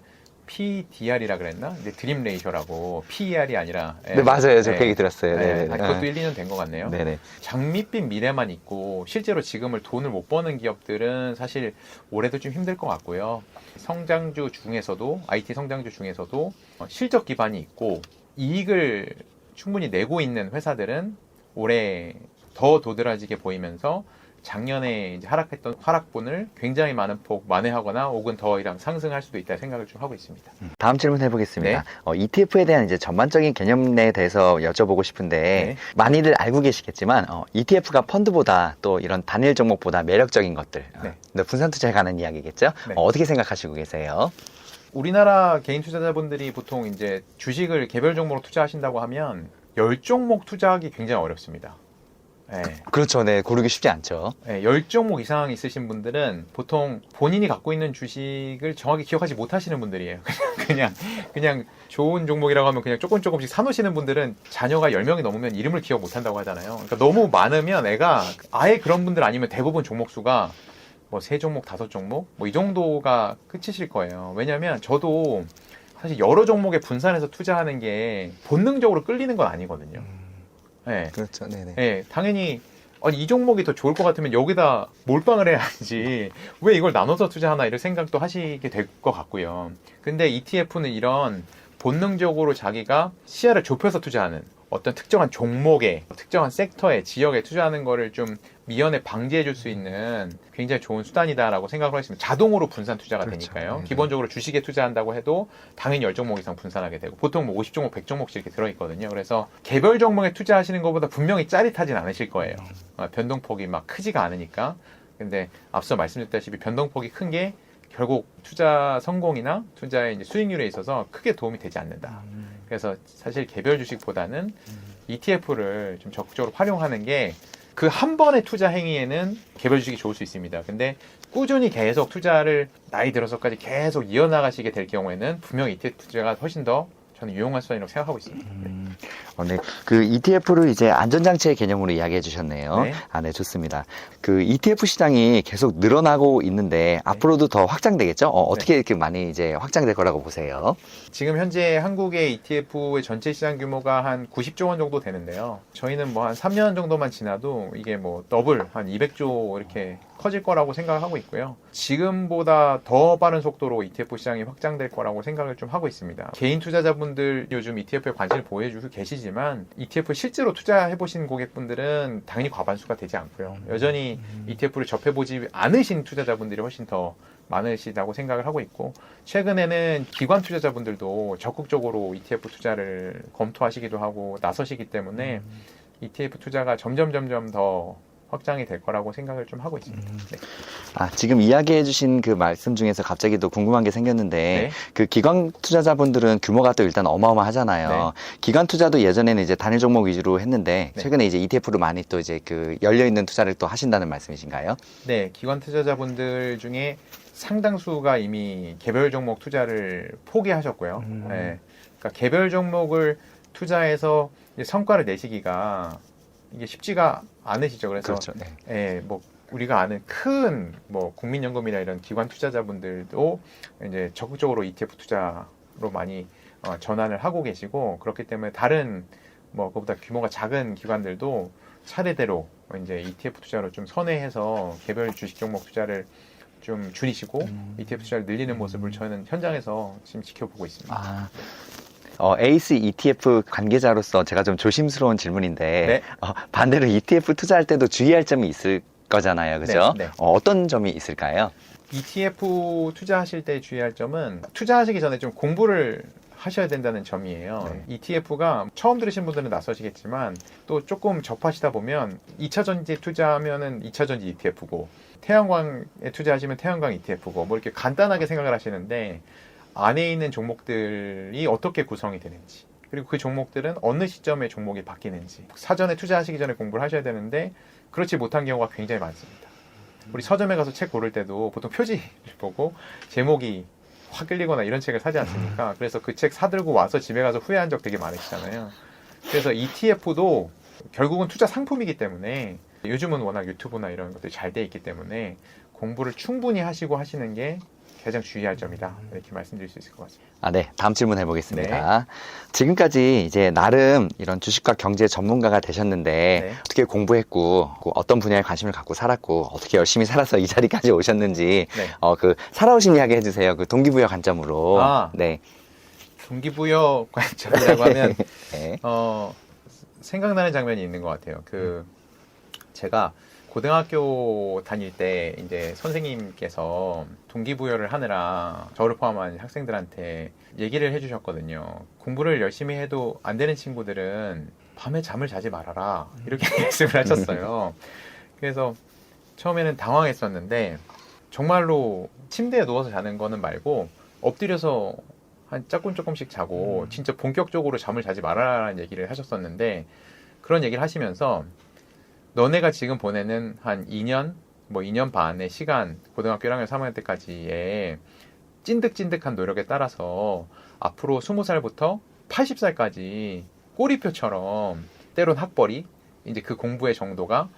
S2: PDR이라 그랬나? 이제 드림 레이셔라고 PER이 아니라
S1: 네, 맞아요. 저 그 얘기 들었어요.
S2: 네,
S1: 네네.
S2: 그것도 1, 2년 된 것 같네요.
S1: 네네.
S2: 장밋빛 미래만 있고 실제로 지금을 돈을 못 버는 기업들은 사실 올해도 좀 힘들 것 같고요. 성장주 중에서도 IT 성장주 중에서도 실적 기반이 있고 이익을 충분히 내고 있는 회사들은 올해 더 도드라지게 보이면서 작년에 이제 하락했던 하락분을 굉장히 많은 폭 만회하거나 혹은 더 이상 상승할 수도 있다 생각을 좀 하고 있습니다.
S1: 다음 질문 해보겠습니다.
S2: 네.
S1: ETF에 대한 이제 전반적인 개념에 대해서 여쭤보고 싶은데
S2: 네.
S1: 많이들 알고 계시겠지만 ETF가 펀드보다 또 이런 단일 종목보다 매력적인 것들,
S2: 네.
S1: 분산 투자에 관한 이야기겠죠?
S2: 네.
S1: 어떻게 생각하시고 계세요?
S2: 우리나라 개인 투자자분들이 보통 이제 주식을 개별 종목으로 투자하신다고 하면 10종목 투자하기 굉장히 어렵습니다. 네.
S1: 그렇죠. 네, 고르기 쉽지 않죠.
S2: 네, 10종목 이상 있으신 분들은 보통 본인이 갖고 있는 주식을 정확히 기억하지 못하시는 분들이에요. 그냥 좋은 종목이라고 하면 그냥 조금씩 사놓으시는 분들은 자녀가 10명이 넘으면 이름을 기억 못한다고 하잖아요. 그러니까 너무 많으면 애가 아예 그런 분들 아니면 대부분 종목 수가 뭐 3종목, 5종목 뭐 이 정도가 끝이실 거예요. 왜냐면 저도 사실 여러 종목에 분산해서 투자하는 게 본능적으로 끌리는 건 아니거든요. 네.
S1: 그렇죠. 네네.
S2: 네, 당연히 아니, 이 종목이 더 좋을 것 같으면 여기다 몰빵을 해야지 왜 이걸 나눠서 투자하나 이런 생각도 하시게 될 것 같고요. 근데 ETF는 이런 본능적으로 자기가 시야를 좁혀서 투자하는 어떤 특정한 종목에 특정한 섹터에 지역에 투자하는 거를 좀 미연에 방지해 줄 수 있는 굉장히 좋은 수단이다라고 생각을 하겠습니다. 자동으로 분산 투자가
S1: 그렇죠.
S2: 되니까요.
S1: 네네.
S2: 기본적으로 주식에 투자한다고 해도 당연히 10종목 이상 분산하게 되고 보통 뭐 50종목, 100종목씩 이렇게 들어있거든요. 그래서 개별 종목에 투자하시는 것보다 분명히 짜릿하진 않으실 거예요. 변동폭이 막 크지가 않으니까. 근데 앞서 말씀드렸다시피 변동폭이 큰 게 결국 투자 성공이나 투자의 이제 수익률에 있어서 크게 도움이 되지 않는다. 그래서 사실 개별 주식보다는 ETF를 좀 적극적으로 활용하는 게 그 한 번의 투자 행위에는 개별 주식이 좋을 수 있습니다. 근데 꾸준히 계속 투자를 나이 들어서까지 계속 이어나가시게 될 경우에는 분명히 ETF 투자가 훨씬 더 저는 유용한 수단이라고 생각하고 있습니다.
S1: 네. 그 ETF를 이제 안전장치의 개념으로 이야기해 주셨네요.
S2: 네.
S1: 네, 좋습니다. 그 ETF 시장이 계속 늘어나고 있는데 앞으로도 더 확장되겠죠? 어떻게 이렇게 많이 이제 확장될 거라고 보세요?
S2: 지금 현재 한국의 ETF의 전체 시장 규모가 한 90조 원 정도 되는데요. 저희는 뭐 한 3년 정도만 지나도 이게 뭐 더블 한 200조 이렇게 커질 거라고 생각을 하고 있고요. 지금보다 더 빠른 속도로 ETF 시장이 확장될 거라고 생각을 좀 하고 있습니다. 개인 투자자분들 요즘 ETF에 관심을 보여주고 계시지만 ETF 실제로 투자해보신 고객분들은 당연히 과반수가 되지 않고요. 여전히 ETF를 접해보지 않으신 투자자분들이 훨씬 더 많으시다고 생각을 하고 있고 최근에는 기관 투자자분들도 적극적으로 ETF 투자를 검토하시기도 하고 나서시기 때문에 ETF 투자가 점점 더 확장이 될 거라고 생각을 좀 하고 있습니다. 네.
S1: 지금 이야기해 주신 그 말씀 중에서 갑자기 또 궁금한 게 생겼는데
S2: 네.
S1: 그 기관 투자자분들은 규모가 또 일단 어마어마하잖아요.
S2: 네.
S1: 기관 투자도 예전에는 이제 단일 종목 위주로 했는데
S2: 네.
S1: 최근에 이제 ETF로 많이 또 이제 그 열려 있는 투자를 또 하신다는 말씀이신가요?
S2: 네, 기관 투자자분들 중에 상당수가 이미 개별 종목 투자를 포기하셨고요. 네, 그러니까 개별 종목을 투자해서 이제 성과를 내시기가 이게 쉽지가 않으시죠. 그래서
S1: 그렇죠. 네.
S2: 예, 뭐 우리가 아는 큰 뭐 국민연금이나 이런 기관 투자자분들도 이제 적극적으로 ETF 투자로 많이 전환을 하고 계시고 그렇기 때문에 다른 뭐 그보다 규모가 작은 기관들도 차례대로 이제 ETF 투자로 좀 선회해서 개별 주식 종목 투자를 좀 줄이시고 ETF 투자를 늘리는 모습을 저는 현장에서 지금 지켜보고 있습니다.
S1: 에이스 ETF 관계자로서 제가 좀 조심스러운 질문인데
S2: 네.
S1: 반대로 ETF 투자할 때도 주의할 점이 있을 거잖아요. 그죠?
S2: 네, 네.
S1: 어떤 점이 있을까요?
S2: ETF 투자하실 때 주의할 점은 투자하시기 전에 좀 공부를 하셔야 된다는 점이에요.
S1: 네.
S2: ETF가 처음 들으신 분들은 낯서시겠지만 또 조금 접하시다 보면 2차 전지 투자하면은 2차 전지 ETF고 태양광에 투자하시면 태양광 ETF고 뭐 이렇게 간단하게 생각을 하시는데 안에 있는 종목들이 어떻게 구성이 되는지 그리고 그 종목들은 어느 시점에 종목이 바뀌는지 사전에 투자하시기 전에 공부를 하셔야 되는데 그렇지 못한 경우가 굉장히 많습니다. 우리 서점에 가서 책 고를 때도 보통 표지를 보고 제목이 확 끌리거나 이런 책을 사지 않습니까? 그래서 그 책 사들고 와서 집에 가서 후회한 적 되게 많으시잖아요. 그래서 ETF도 결국은 투자 상품이기 때문에 요즘은 워낙 유튜브나 이런 것들이 잘 돼 있기 때문에 공부를 충분히 하시고 하시는 게 가장 주의할 점이다. 이렇게 말씀드릴 수 있을 것 같습니다.
S1: 아, 네. 다음 질문 해보겠습니다. 지금까지 이제 나름 이런 주식과 경제 전문가가 되셨는데
S2: 네.
S1: 어떻게 공부했고 어떤 분야에 관심을 갖고 살았고 어떻게 열심히 살아서 이 자리까지 오셨는지
S2: 네.
S1: 그 살아오신 이야기 해주세요. 그 동기부여 관점으로.
S2: 아.
S1: 네.
S2: 동기부여 관점이라고 하면
S1: 네.
S2: 생각나는 장면이 있는 것 같아요. 제가 고등학교 다닐 때 이제 선생님께서 동기부여를 하느라 저를 포함한 학생들한테 얘기를 해주셨거든요. 공부를 열심히 해도 안 되는 친구들은 밤에 잠을 자지 말아라. 이렇게 말씀을 하셨어요. 그래서 처음에는 당황했었는데 정말로 침대에 누워서 자는 거는 말고 엎드려서 한 조금씩 자고 진짜 본격적으로 잠을 자지 말아라는 얘기를 하셨었는데 그런 얘기를 하시면서 너네가 지금 보내는 한 2년, 뭐 2년 반의 시간, 고등학교 1학년, 3학년 때까지의 찐득찐득한 노력에 따라서 앞으로 20살부터 80살까지 꼬리표처럼 때론 학벌이 이제 그 공부의 정도가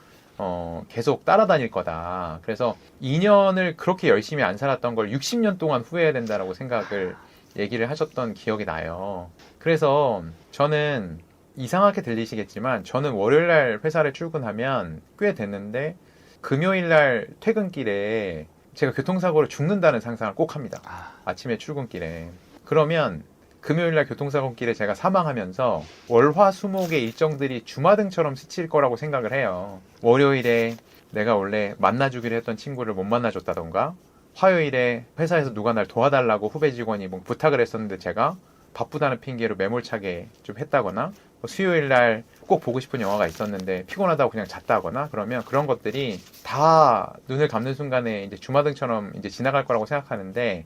S2: 계속 따라다닐 거다. 그래서 2년을 그렇게 열심히 안 살았던 걸 60년 동안 후회해야 된다라고 생각을 얘기를 하셨던 기억이 나요. 그래서 저는 이상하게 들리시겠지만 저는 월요일날 회사를 출근하면 꽤 됐는데 금요일날 퇴근길에 제가 교통사고로 죽는다는 상상을 꼭 합니다. 아침에 출근길에. 그러면 금요일날 교통사고길에 제가 사망하면서 월화수목의 일정들이 주마등처럼 스칠 거라고 생각을 해요. 월요일에 내가 원래 만나주기로 했던 친구를 못 만나줬다던가 화요일에 회사에서 누가 날 도와달라고 후배 직원이 뭐 부탁을 했었는데 제가 바쁘다는 핑계로 매몰차게 좀 했다거나 수요일 날 꼭 보고 싶은 영화가 있었는데 피곤하다고 그냥 잤다거나 그러면 그런 것들이 다 눈을 감는 순간에 이제 주마등처럼 이제 지나갈 거라고 생각하는데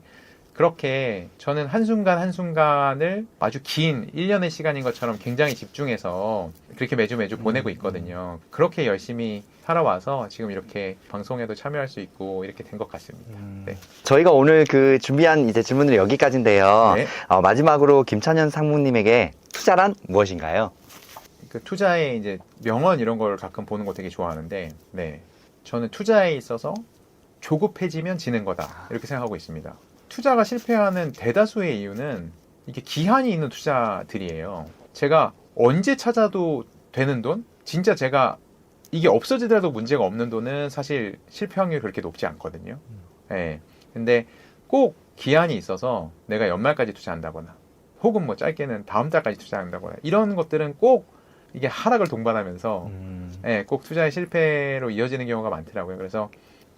S2: 그렇게 저는 한순간 한순간을 아주 긴 1년의 시간인 것처럼 굉장히 집중해서 그렇게 매주 보내고 있거든요. 그렇게 열심히 살아와서 지금 이렇게 방송에도 참여할 수 있고 이렇게 된 것 같습니다. 네.
S1: 저희가 오늘 그 준비한 이제 질문은 여기까지인데요.
S2: 네.
S1: 마지막으로 김찬현 상무님에게 투자란 무엇인가요?
S2: 그 투자의 이제 명언 이런 걸 가끔 보는 거 되게 좋아하는데, 네. 저는 투자에 있어서 조급해지면 지는 거다. 이렇게 생각하고 있습니다. 투자가 실패하는 대다수의 이유는 이게 기한이 있는 투자들이에요. 제가 언제 찾아도 되는 돈? 진짜 제가 이게 없어지더라도 문제가 없는 돈은 사실 실패 확률이 그렇게 높지 않거든요. 네. 근데 꼭 기한이 있어서 내가 연말까지 투자한다거나 혹은 뭐 짧게는 다음 달까지 투자한다거나 이런 것들은 꼭 이게 하락을 동반하면서 네, 꼭 투자의 실패로 이어지는 경우가 많더라고요. 그래서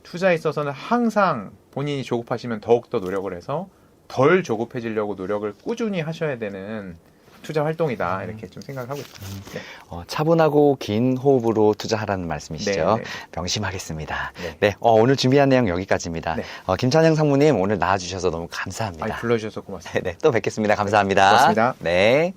S2: 투자에 있어서는 항상 본인이 조급하시면 더욱더 노력을 해서 덜 조급해지려고 노력을 꾸준히 하셔야 되는 투자 활동이다. 이렇게 좀 생각을 하고 있습니다. 네.
S1: 차분하고 긴 호흡으로 투자하라는 말씀이시죠?
S2: 네.
S1: 명심하겠습니다.
S2: 네.
S1: 네, 오늘 준비한 내용 여기까지입니다.
S2: 네.
S1: 김찬영 상무님 오늘 나와주셔서 너무 감사합니다.
S2: 불러주셔서 고맙습니다.
S1: 네, 또 뵙겠습니다. 감사합니다.
S2: 고맙습니다.
S1: 네.